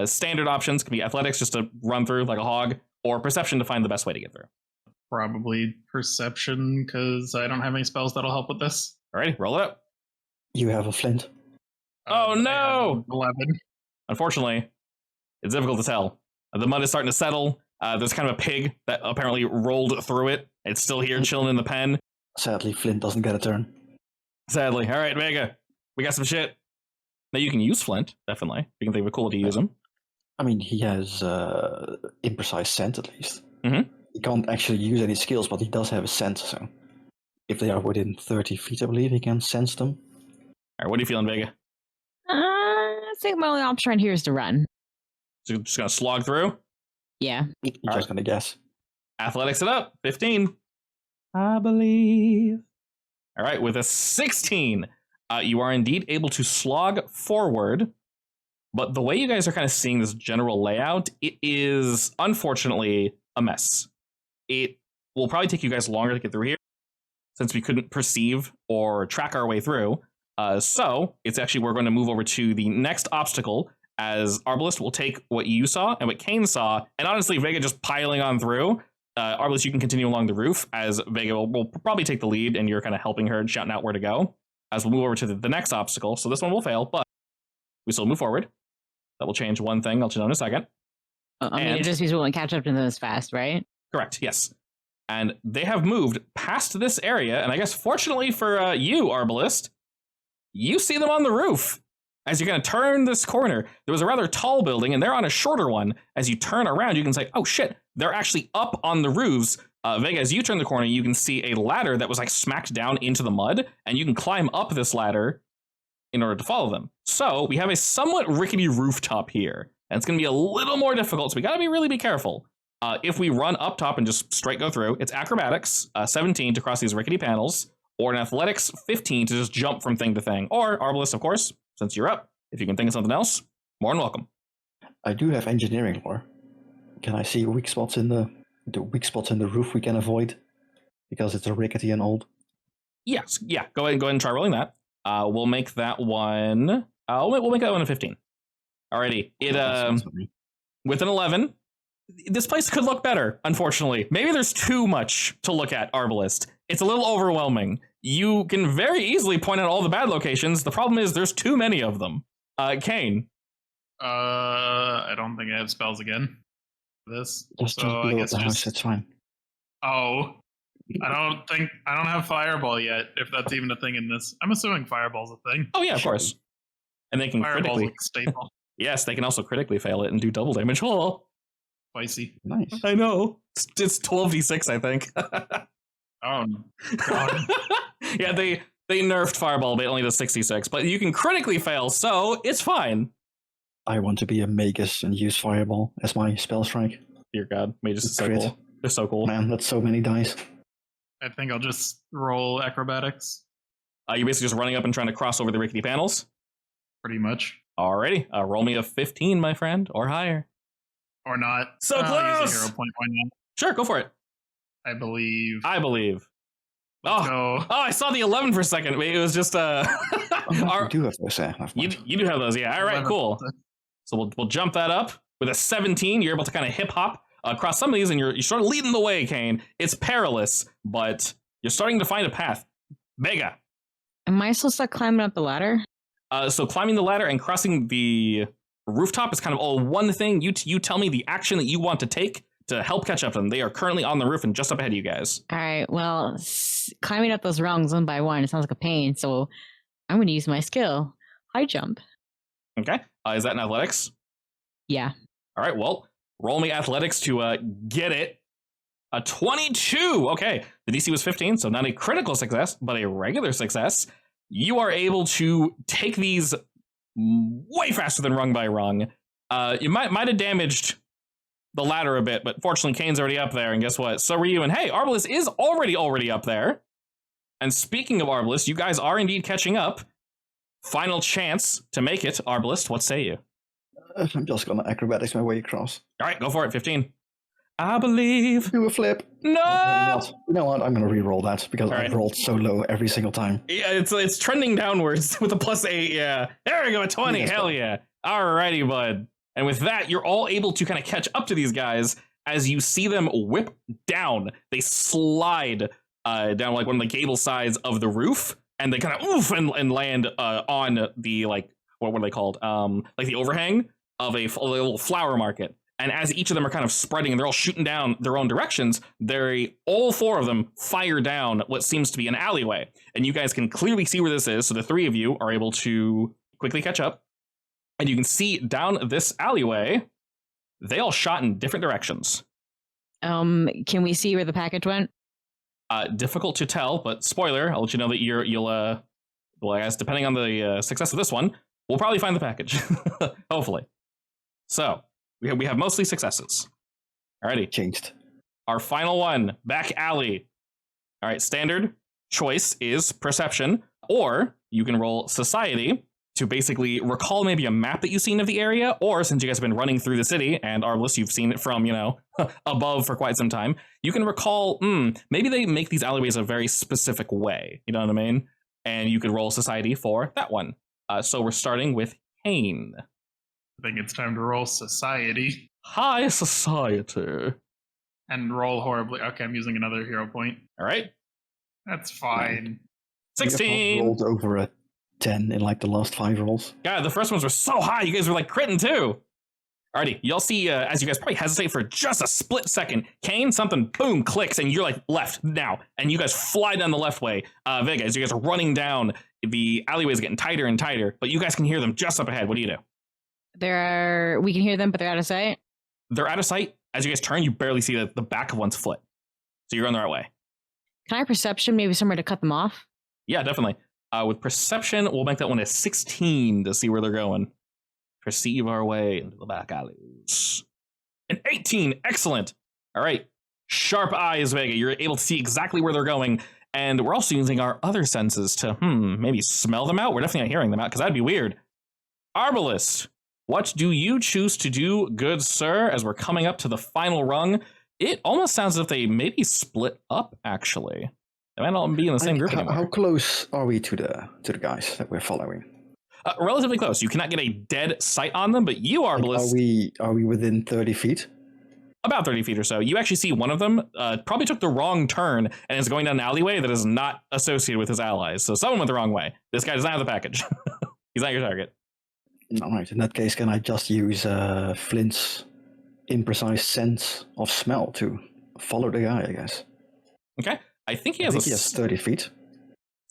Standard options can be athletics, just to run through like a hog, or perception to find the best way to get through. Probably perception, because I don't have any spells that'll help with this. Alrighty, roll it up. You have a flint. Oh, no! 11. Unfortunately, it's difficult to tell. The mud is starting to settle. There's kind of a pig that apparently rolled through it. It's still here chilling in the pen. Sadly, Flint doesn't get a turn. Sadly. All right, Vega, we got some shit. Now you can use Flint, definitely. You can think of a cool to use him. I mean, he has imprecise scent at least. Mhm. He can't actually use any skills, but he does have a scent, so if they are within 30 feet, I believe, he can sense them. All right, what are you feeling, Vega? I think my only option right here is to run. So you're just going to slog through? Yeah. You're All just right. gonna guess. Athletics it up. 15. I believe. All right, with a 16, you are indeed able to slog forward. But the way you guys are kind of seeing this general layout, it is unfortunately a mess. It will probably take you guys longer to get through here since we couldn't perceive or track our way through. So it's actually, we're going to move over to the next obstacle, as Arbalest will take what you saw and what Kane saw, and honestly, Vega just piling on through. Arbalest, you can continue along the roof, as Vega will probably take the lead, and you're kind of helping her and shouting out where to go, as we'll move over to the next obstacle. So this one will fail, but we still move forward. That will change one thing. I'll let you know in a second. I mean, it just means we won't catch up to them as fast, right? Correct, yes. And they have moved past this area, and I guess fortunately for you, Arbalest, you see them on the roof. As you're going to turn this corner, there was a rather tall building, and they're on a shorter one. As you turn around, you can say, oh shit, they're actually up on the roofs. Vega, as you turn the corner, you can see a ladder that was like smacked down into the mud, and you can climb up this ladder in order to follow them. So we have a somewhat rickety rooftop here, and it's going to be a little more difficult, so we got to really be careful. If we run up top and just straight go through, it's acrobatics, 17 to cross these rickety panels, or an athletics, 15 to just jump from thing to thing, or Arbalest, of course, since you're up. If you can think of something else, more than welcome. I do have engineering lore. Can I see weak spots in the weak spots in the roof we can avoid because it's rickety and old? Yes, yeah. Go ahead and try rolling that. We'll make that one. We'll make that one a 15. Alrighty. With an 11. This place could look better, unfortunately. Maybe there's too much to look at, Arbalest. It's a little overwhelming. You can very easily point out all the bad locations. The problem is there's too many of them. Kane. I don't think I have spells again. This. Just So I blow up guess the house, just. it's fine. Oh. I don't have fireball yet, if that's even a thing in this. I'm assuming fireball's a thing. Oh, yeah, of course. And they can Fireball's critically. like a staple. Yes, they can also critically fail it and do double damage. Oh, Spicy. Nice. I know. It's 12d6, I think. Oh, God. Yeah, they nerfed Fireball, but it only does 66, but you can critically fail, so it's fine. I want to be a magus and use fireball as my spell strike. dear God, mages is so Crit. cool. They're so cool. Man, that's so many dice. I think I'll just roll acrobatics, You're basically just running up and trying to cross over the rickety panels. pretty much. Alrighty, roll me a 15, my friend, or higher. Or not. So I'll close! use a hero point. Why not? Sure, go for it. I believe. I believe. Let's Oh, go. I saw the 11 for a second. It was just Oh, our- you do have those. you do have those, yeah. All right, 11. cool. So we'll jump that up with a 17. You're able to kind of hip hop across some of these, and you're sort of leading the way, Kane. It's perilous, but you're starting to find a path. Vega. Am I still stuck climbing up the ladder? So climbing the ladder and crossing the rooftop is kind of all one thing. You tell me the action that you want to take to help catch up to them. They are currently on the roof and just up ahead of you guys. All right. Well, climbing up those rungs one by one, it sounds like a pain. So I'm going to use my skill, high jump. Okay. Is that in athletics? Yeah. All right. Well, roll me athletics to get it. A 22. Okay. The DC was 15, so not a critical success, but a regular success. You are able to take these way faster than rung by rung. You might have damaged the ladder a bit, but fortunately Kane's already up there, and guess what? So are you, and hey, Arbalest is already up there. And speaking of Arbalest, you guys are indeed catching up. Final chance to make it, Arbalest, what say you? I'm just gonna acrobatics my way across. All right, go for it, 15. I believe. Do a flip. No! You know what? I'm gonna re-roll that because All right. I've rolled so low every single time. Yeah, it's trending downwards with a +8, yeah. There we go, a 20, Yes, hell bud. yeah. Alrighty, bud. And with that, you're all able to kind of catch up to these guys as you see them whip down. They slide down like one of the gable sides of the roof, and they kind of oof and land on the, like, what were they called? Like the overhang of a little flower market. And as each of them are kind of spreading and they're all shooting down their own directions, all four of them fire down what seems to be an alleyway. And you guys can clearly see where this is, so the three of you are able to quickly catch up. And you can see down this alleyway, they all shot in different directions. Can we see where the package went? Difficult to tell, but spoiler, I'll let you know that you'll well, I guess depending on the success of this one, we'll probably find the package. Hopefully. So, we have mostly successes. Alrighty. Changed. Our final one, back alley. All right, standard choice is perception, or you can roll society to basically recall maybe a map that you've seen of the area, or since you guys have been running through the city, and Arbalest, you've seen it from, above for quite some time, you can recall, maybe they make these alleyways a very specific way, you know what I mean? And you could roll society for that one. So we're starting with Kane. I think it's time to roll society High society. and roll horribly. Okay, I'm using another hero point. All right, That's fine. 16. I've rolled over a 10 in like the last 5 rolls. God, the first ones were so high. You guys were like critting too. Alrighty, y'all see as you guys probably hesitate for just a split second, Kane, something boom clicks, and you're like left now, and you guys fly down the left way. Vega, as you guys are running down, the alleyway is getting tighter and tighter, but you guys can hear them just up ahead. What do you do? We can hear them, but they're out of sight. They're out of sight. As you guys turn, you barely see the back of one's foot, so you're on the right way. Can I perception maybe somewhere to cut them off? Yeah, definitely. With perception, we'll make that one a 16 to see where they're going. Perceive our way into the back alleys. An 18, excellent. All right, sharp eyes, Vega. You're able to see exactly where they're going, and we're also using our other senses to, maybe smell them out. We're definitely not hearing them out, because that'd be weird. Arbalest, what do you choose to do, good sir, as we're coming up to the final rung? It almost sounds as if they maybe split up, actually. They might not be in the same group anymore. How close are we to the guys that we're following? Relatively close. You cannot get a dead sight on them, but you, Arbalest, Are we within 30 feet? about 30 feet or so. You actually see one of them probably took the wrong turn and is going down an alleyway that is not associated with his allies. So someone went the wrong way. This guy does not have the package. He's not your target. All right. In that case, can I just use Flint's imprecise sense of smell to follow the guy, I guess? Okay. I think he I has think he has 30 feet.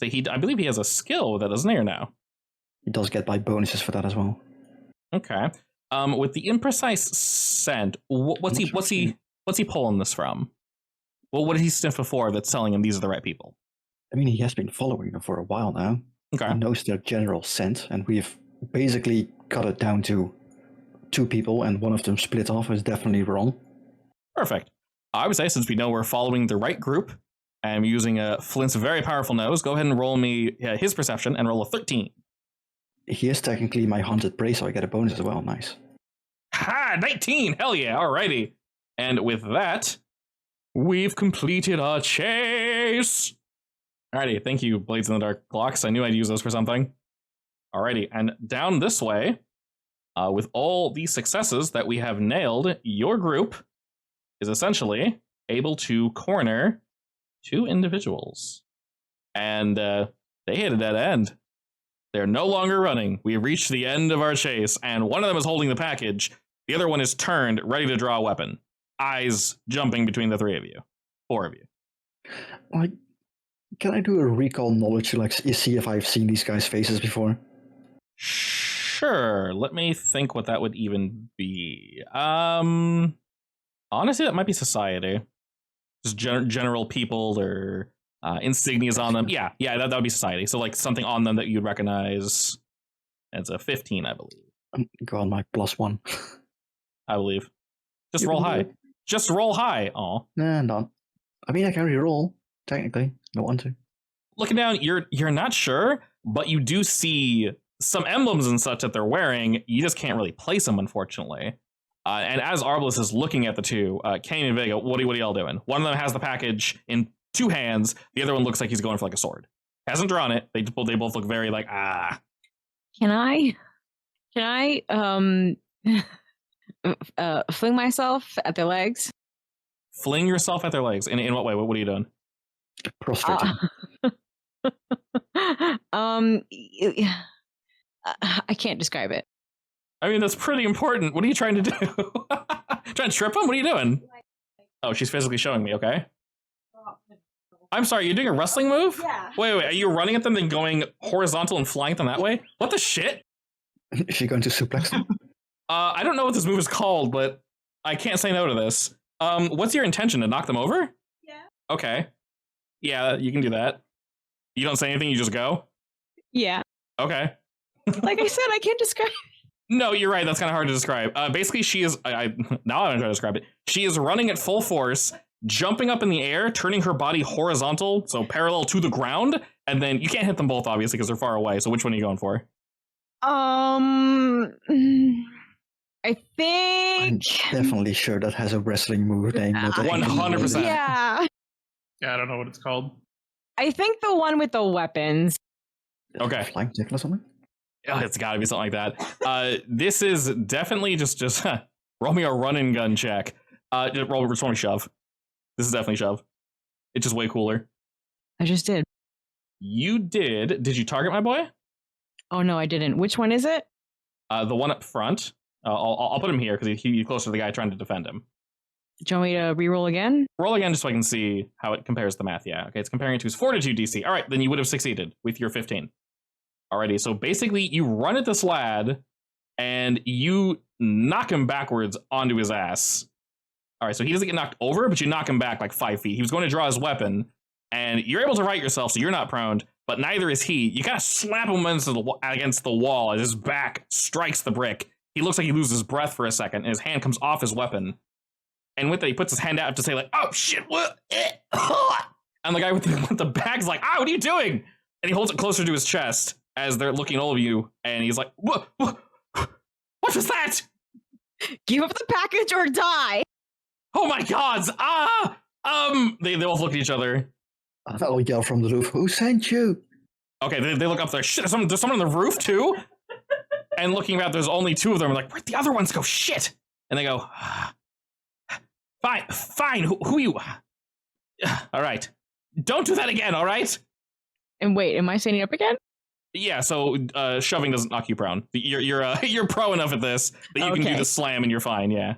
So I believe he has a skill with that, doesn't he, or no? He does get by bonuses for that as well. Okay. With the imprecise scent, what's he pulling this from? Well, what did he sniff before that's telling him these are the right people? I mean, he has been following them for a while now. Okay. He knows their general scent, and we've basically cut it down to 2 people, and one of them split off is definitely wrong. Perfect. I would say, since we know we're following the right group, and using Flint's very powerful nose, go ahead and roll me his perception and roll a 13. He is technically my haunted prey, so I get a bonus as well. Nice. Ha! 19! Hell yeah! Alrighty. And with that, we've completed our chase! Alrighty, thank you, Blades in the Dark Glocks. I knew I'd use those for something. Alrighty, and down this way, with all these successes that we have nailed, your group is essentially able to corner 2 individuals. And they hit a dead end. They're no longer running. We have reached the end of our chase, and one of them is holding the package. The other one is turned, ready to draw a weapon. Eyes jumping between the 3 of you. 4 of you. Like, can I do a recall knowledge, like, see if I've seen these guys' faces before? Sure. Let me think what that would even be. Honestly, that might be society. Just general people or insignias on them. Yeah, that would be society. So like something on them that you'd recognize. It's a 15, I believe. Go on, my +1. I believe. Just roll high. Just roll high. Aw. Nah, not. I mean, I can re-roll, technically. Don't want to. Looking down, you're not sure, but you do see some emblems and such that they're wearing. You just can't really place them, unfortunately. And as Arbalest is looking at the 2, Kane and Vega, what are y'all doing? One of them has the package in 2 hands. The other one looks like he's going for like a sword. Hasn't drawn it. They both look very like, ah. Can I fling myself at their legs? Fling yourself at their legs. In what way? What are you doing? Prostrating. I can't describe it. I mean, that's pretty important. What are you trying to do? Trying to trip him? What are you doing? Oh, she's physically showing me, okay. I'm sorry, you're doing a wrestling move? Yeah. Wait, are you running at them then going horizontal and flying at them that way? What the shit? Is she going to suplex them? I don't know what this move is called, but I can't say no to this. What's your intention, to knock them over? Yeah. Okay. Yeah, you can do that. You don't say anything, you just go? Yeah. Okay. Like I said, I can't describe. No, you're right. That's kind of hard to describe. Basically, she is. Now I'm trying to describe it. She is running at full force, jumping up in the air, turning her body horizontal, so parallel to the ground, and then you can't hit them both, obviously, because they're far away. So which one are you going for? I I'm think. definitely sure that has a wrestling move name. 100%. Yeah. Yeah, I don't know what it's called. I think the one with the weapons. Okay. Flying tickle or something? Oh, it's got to be something like that. This is definitely just roll me a run and gun check. Just roll me shove. This is definitely shove. It's just way cooler. I just did. You did. Did you target my boy? Oh no, I didn't. Which one is it? The one up front. I'll put him here because he's closer to the guy trying to defend him. Do you want me to re-roll again? Roll again just so I can see how it compares to the math. Yeah, okay, it's comparing it to his fortitude DC. All right, then you would have succeeded with your 15. Alrighty, so basically you run at this lad and you knock him backwards onto his ass. All right, so he doesn't get knocked over, but you knock him back like 5 feet. He was going to draw his weapon, and you're able to right yourself, so you're not prone, but neither is he. You kind of slap him against the wall as his back strikes the brick. He looks like he loses breath for a second, and his hand comes off his weapon. And with that, he puts his hand out to say, like, oh, shit, what? And the guy with the bag's like, what are you doing? And he holds it closer to his chest as they're looking at all of you, and he's like, what was that? Give up the package or die. Oh my gods! They both look at each other. I'll yell from the roof, who sent you? Okay, they look up there. Shit, there's someone on the roof too? And looking back, there's only 2 of them. Like, where'd the other ones go? Shit! And they go, fine, who are you? All right. Don't do that again, all right? And wait, am I standing up again? Yeah, so shoving doesn't knock you prone. You're pro enough at this that you can do the slam and you're fine, yeah.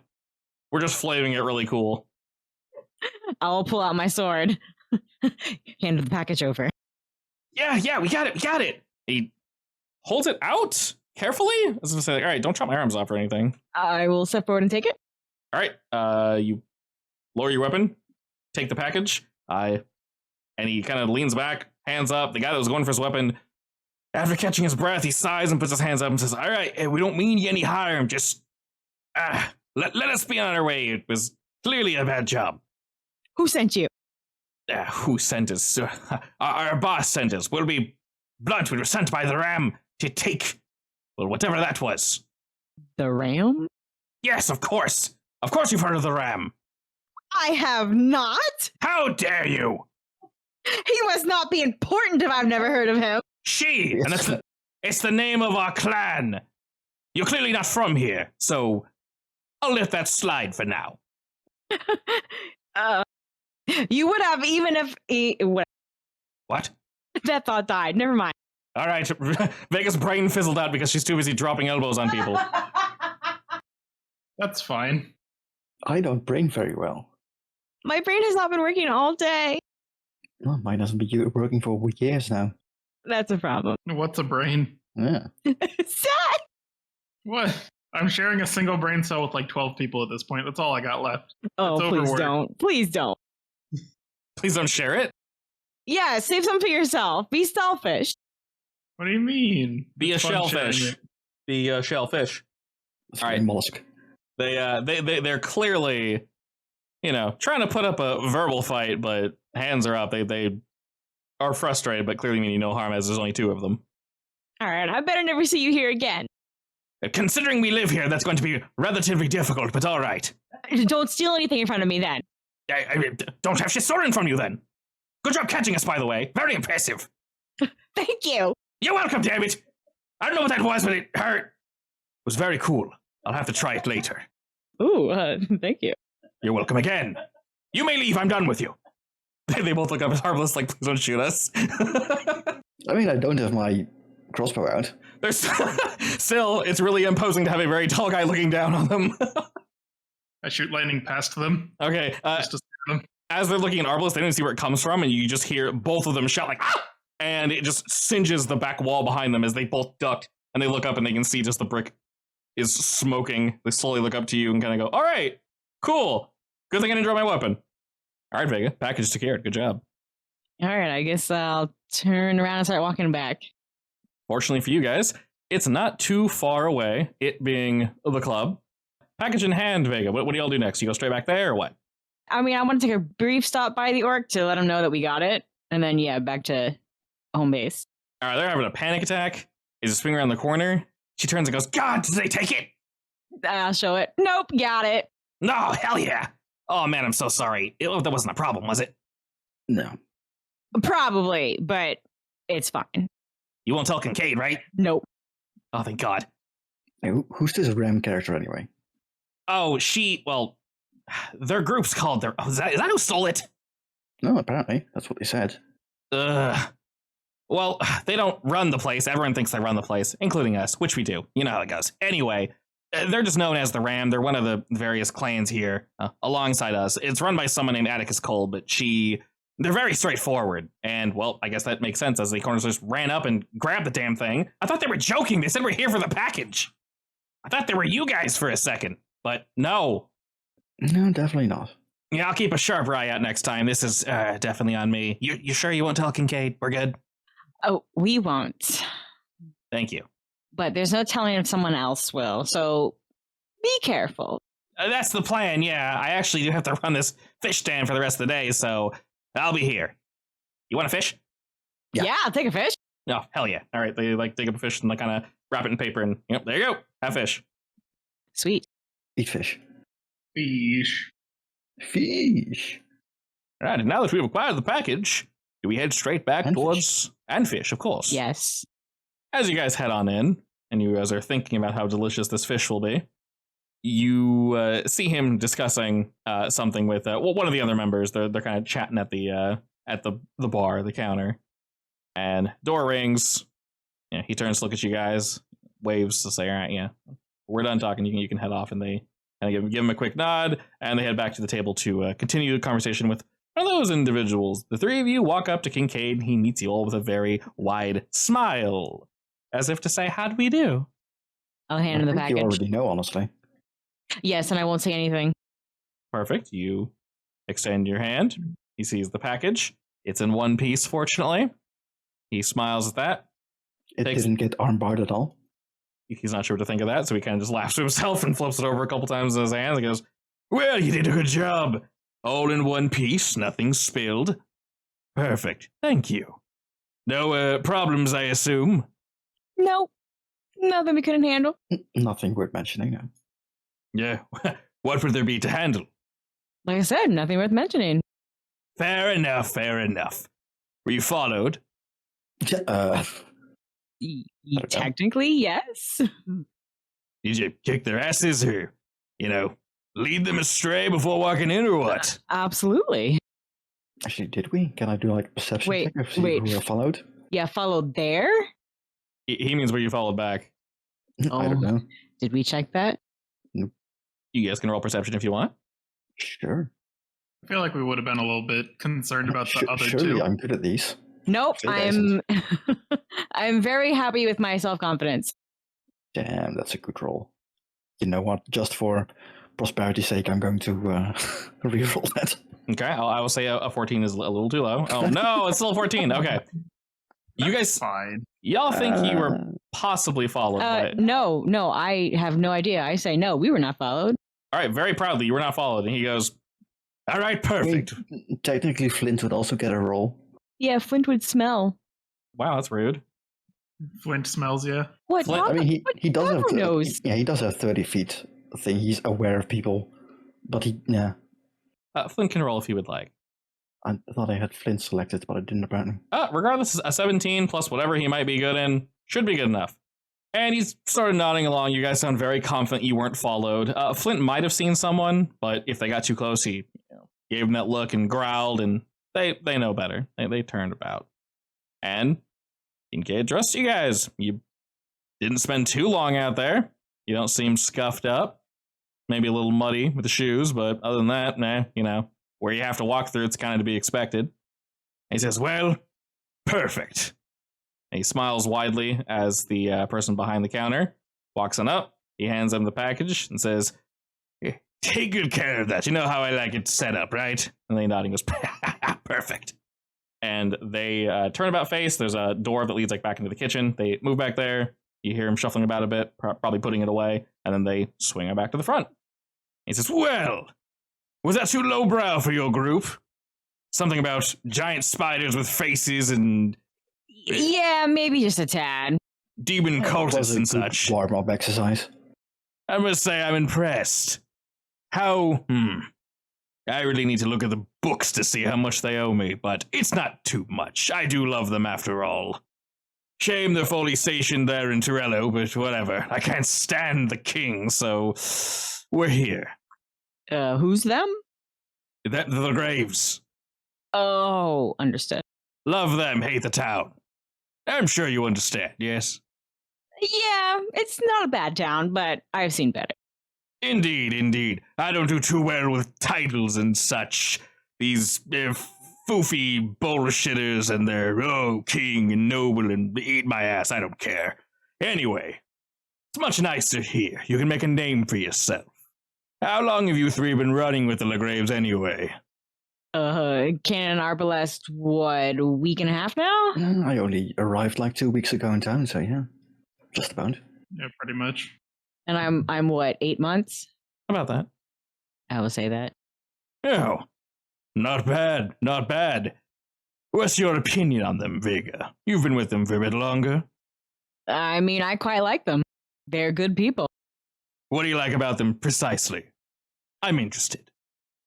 We're just flaming it really cool. I'll pull out my sword. Hand the package over. Yeah, we got it. He holds it out carefully. I was gonna say, like, all right, don't chop my arms off or anything. I will step forward and take it. All right, you lower your weapon, take the package, and he kind of leans back, hands up. The guy that was going for his weapon, after catching his breath, he sighs and puts his hands up and says, all right, we don't mean you any harm, just let us be on our way. It was Clearly a bad job. Who sent you? Who sent us? Our boss sent us. We'll be blunt. We were sent by the Ram to take, well, whatever that was. The Ram? Yes, of course. Of course you've heard of the Ram. I have not. How dare you? He must not be important if I've never heard of him. She, and it's the name of our clan. You're clearly not from here, so I'll let that slide for now. You would have even if he... What? That thought died. Never mind. All right, Vega's brain fizzled out because she's too busy dropping elbows on people. That's fine. I don't brain very well. My brain has not been working all day. Well, mine hasn't been working for years now. That's a problem. What's a brain? Yeah. Sad. What? I'm sharing a single brain cell with like 12 people at this point. That's all I got left. Oh, It's please overworked. don't. Please don't. Please don't share it. Yeah, save some for yourself. Be selfish. What do you mean? Be It's a fun sharing shellfish. it. Be a shellfish. It's All very right. mollusk. They're clearly, trying to put up a verbal fight, but hands are up. They are frustrated, but clearly meaning no harm as there's only two of them. All right, I better never see you here again. Considering we live here, that's going to be relatively difficult, but all right. Don't steal anything in front of me then. I don't have shit stolen from you then. Good job catching us, by the way. Very impressive. Thank you. You're welcome, damn it. I don't know what that was, but it hurt. It was very cool. I'll have to try it later. Ooh, thank you. You're welcome again. You may leave. I'm done with you. They both look up as harmless, like, please don't shoot us. I mean, I don't have my crossbow out. There's still, it's really imposing to have a very tall guy looking down on them. I shoot lightning past them. Okay, Just to scare them. as they're looking at Arbalest, they don't see where it comes from, and you just hear both of them shout like, ah! And it just singes the back wall behind them as they both duck, and they look up and they can see just the brick is smoking. They slowly look up to you and kind of go, all right, cool. Good thing I didn't drop my weapon. All right, Vega, package secured. Good job. All right, I guess I'll turn around and start walking back. Fortunately for you guys, it's not too far away, it being the club. Package in hand, Vega. What do y'all do next? You go straight back there or what? I mean, I want to take a brief stop by the orc to let them know that we got it. And then, yeah, back to home base. All right, they're having a panic attack. Is it swinging around the corner? She turns and goes, God, did they take it? I'll show it. Nope, got it. No, hell yeah. Oh, man, I'm so sorry. That wasn't a problem, was it? No. Probably, but it's fine. You won't tell Kincaid, right? Nope. Oh, thank God. Hey, who's this Ram character anyway? Oh, their group's called their... Oh, is that who stole it? No, apparently. That's what they said. Well, they don't run the place. Everyone thinks they run the place, including us, which we do. You know how it goes. Anyway, they're just known as the Ram. They're one of the various clans here alongside us. It's run by someone named Atticus Cole, but they're very straightforward. And, well, I guess that makes sense as the corners just ran up and grabbed the damn thing. I thought they were joking. They said we're here for the package. I thought they were you guys for a second, but no. No, definitely not. Yeah, I'll keep a sharper eye out next time. This is definitely on me. You sure you won't tell Kincaid? We're good? Oh, we won't. Thank you. But there's no telling if someone else will, so be careful. That's the plan, yeah. I actually do have to run this fish stand for the rest of the day, so I'll be here. You want a fish? Yeah. I'll take a fish. Oh, hell yeah. All right, they dig up a fish and they kind of wrap it in paper and, yep, there you go. Have fish. Sweet. Eat fish. Fish. Fish. All right, and now that we've acquired the package, do we head straight back And towards... And fish, of course. Yes. As you guys head on in, and you guys are thinking about how delicious this fish will be, you see him discussing something with one of the other members. They're kind of chatting at the bar, the counter, and door rings. Yeah, he turns to look at you guys, waves to say, "All right, yeah, we're done talking. You can head off." And they kind of give him a quick nod, and they head back to the table to continue the conversation with one of those individuals. The three of you walk up to Kincaid, and he meets you all with a very wide smile, as if to say, "How do we do?" I'll hand him the I think you package. already know, honestly. Yes, and I won't say anything. Perfect. You extend your hand. He sees the package. It's in one piece, fortunately. He smiles at that. It Thanks. didn't get armbarred at all. He's not sure what to think of that, so he kind of just laughs to himself and flips it over a couple times in his hands and goes, Well, you did a good job. All in one piece, nothing spilled. Perfect. Thank you. No problems, I assume? Nope. Nothing we couldn't handle. Nothing worth mentioning, no. Yeah. What would there be to handle? Like I said, nothing worth mentioning. Fair enough, fair enough. Were you followed? Technically, yes. Did you kick their asses or, lead them astray before walking in or what? Absolutely. Actually, did we? Can I do like a perception check to see wait. who I followed? Yeah, followed there? He means where you followed back. I don't know. Did we check that? You guys can roll perception if you want. Sure. I feel like we would have been a little bit concerned about the other surely two. I'm good at these. Nope. Say I'm very happy with my self-confidence. Damn, that's a good roll. You know what? Just for prosperity's sake, I'm going to reroll that. Okay, I will say a 14 is a little too low. Oh, no, it's still 14. Okay. You guys, Fine. y'all think you were possibly followed by... No, I have no idea. I say no, we were not followed. All right, very proudly, you were not followed. And he goes, all right, perfect. I mean, technically, Flint would also get a roll. Yeah, Flint would smell. Wow, that's rude. Flint smells, yeah. What? Flint- I mean, he does have knows? Yeah, he does have 30 feet thing. He's aware of people, but Flint can roll if he would like. I thought I had Flint selected, but I didn't apparently. Regardless, a 17 plus whatever he might be good in should be good enough. And he's sort of nodding along. You guys sound very confident you weren't followed. Flint might have seen someone, but if they got too close, he gave them that look and growled, and they know better. They turned about. And Kincaid trusts you guys. You didn't spend too long out there. You don't seem scuffed up. Maybe a little muddy with the shoes, but other than that, where you have to walk through, it's kind of to be expected. And he says, well, perfect. And he smiles widely as the person behind the counter walks on up. He hands them the package and says, take good care of that. You know how I like it set up, right? And they nod and goes, perfect. And they turn about face. There's a door that leads back into the kitchen. They move back there. You hear him shuffling about a bit, probably putting it away. And then they swing it back to the front. He says, well, was that too lowbrow for your group? Something about giant spiders with faces and... Yeah, maybe just a tad. Demon cultists and such. Warm-up exercise. I must say I'm impressed. How... I really need to look at the books to see how much they owe me, but it's not too much. I do love them after all. Shame they're fully stationed there in Torello, but whatever. I can't stand the king, so we're here. Who's them? The Graves. Oh, understood. Love them, hate the town. I'm sure you understand, yes? Yeah, it's not a bad town, but I've seen better. Indeed. I don't do too well with titles and such. These foofy bullshitters and their, king and noble and eat my ass, I don't care. Anyway, it's much nicer here. You can make a name for yourself. How long have you three been running with the LeGraves anyway? Canon Arbalest, what, a week and a half now? I only arrived 2 weeks ago in town, so yeah. Just about. Yeah, pretty much. And I'm what, 8 months? How about that? I will say that. Oh, not bad. What's your opinion on them, Vega? You've been with them for a bit longer. I mean, I quite like them. They're good people. What do you like about them precisely? I'm interested.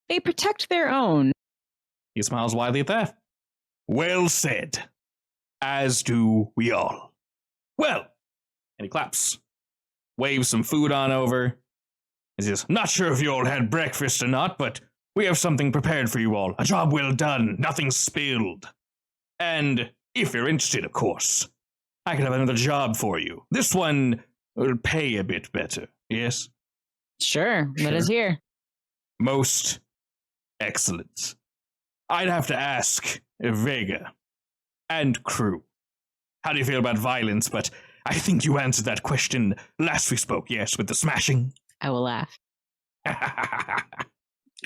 They protect their own. He smiles widely at that. Well said. As do we all. Well, and he claps. Waves some food on over. He says, not sure if you all had breakfast or not, but we have something prepared for you all. A job well done, nothing spilled. And if you're interested, of course, I could have another job for you. This one will pay a bit better, yes? Sure. Let us hear. Most excellent. I'd have to ask Vega and crew. How do you feel about violence? But I think you answered that question last we spoke, yes, with the smashing. I will laugh.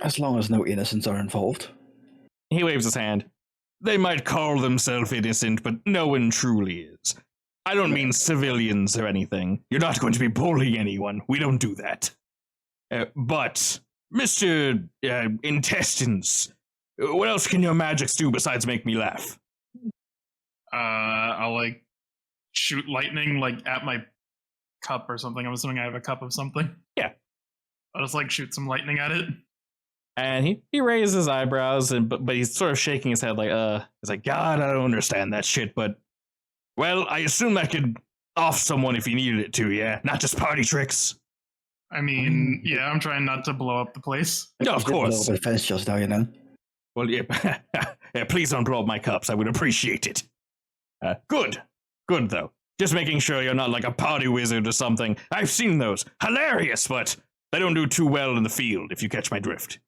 As long as no innocents are involved. He waves his hand. They might call themselves innocent, but no one truly is. I don't mean civilians or anything. You're not going to be bullying anyone. We don't do that. But Mr. Intestines, what else can your magics do besides make me laugh? I'll like shoot lightning like at my cup or something. I'm assuming I have a cup of something. Yeah. I'll just like shoot some lightning at it. And he raises his eyebrows, but he's sort of shaking his head like, he's like, God, I don't understand that shit, but, well, I assume that could off someone if you needed it to, yeah? Not just party tricks. I mean, yeah, I'm trying not to blow up the place. No, of A course. little bit fence just now, you know. Well, yeah, yeah, please don't blow up my cups. I would appreciate it. Good, though. Just making sure you're not like a party wizard or something. I've seen those. Hilarious, but they don't do too well in the field, if you catch my drift.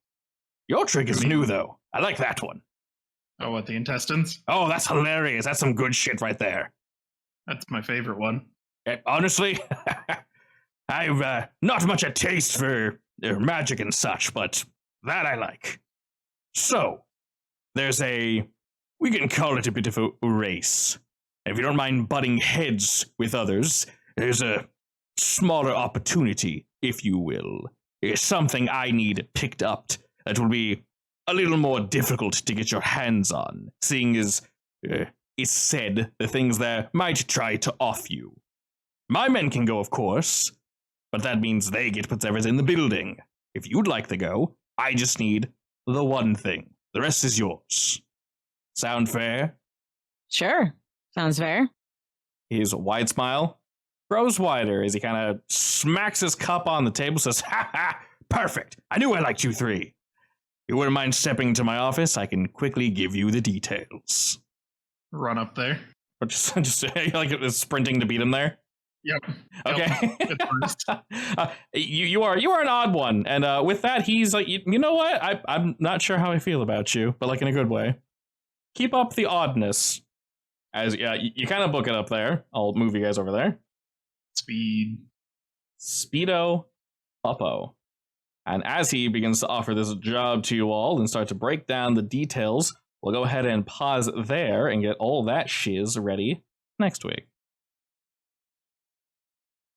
Your trick is new, though. I like that one. Oh, what, the intestines? Oh, that's hilarious. That's some good shit right there. That's my favorite one. Honestly, I've not much a taste for magic and such, but that I like. So, we can call it a bit of a race. If you don't mind butting heads with others, there's a smaller opportunity, if you will. It's something I need picked up that will be a little more difficult to get your hands on, seeing as it's said the things there might try to off you. My men can go, of course, but that means they get whatever's in the building. If you'd like to go, I just need the one thing. The rest is yours. Sound fair? Sure. Sounds fair. His wide smile grows wider as he kind of smacks his cup on the table, says, ha ha, perfect. I knew I liked you three. You wouldn't mind stepping into my office? I can quickly give you the details. Run up there. Or just like sprinting to beat him there? Yep. Okay. Yep. You are an odd one, and with that, he's like, you know what? I'm not sure how I feel about you, but like in a good way. Keep up the oddness. As you kind of book it up there. I'll move you guys over there. Speedo Puppo. And as he begins to offer this job to you all and start to break down the details, we'll go ahead and pause there and get all that shiz ready next week.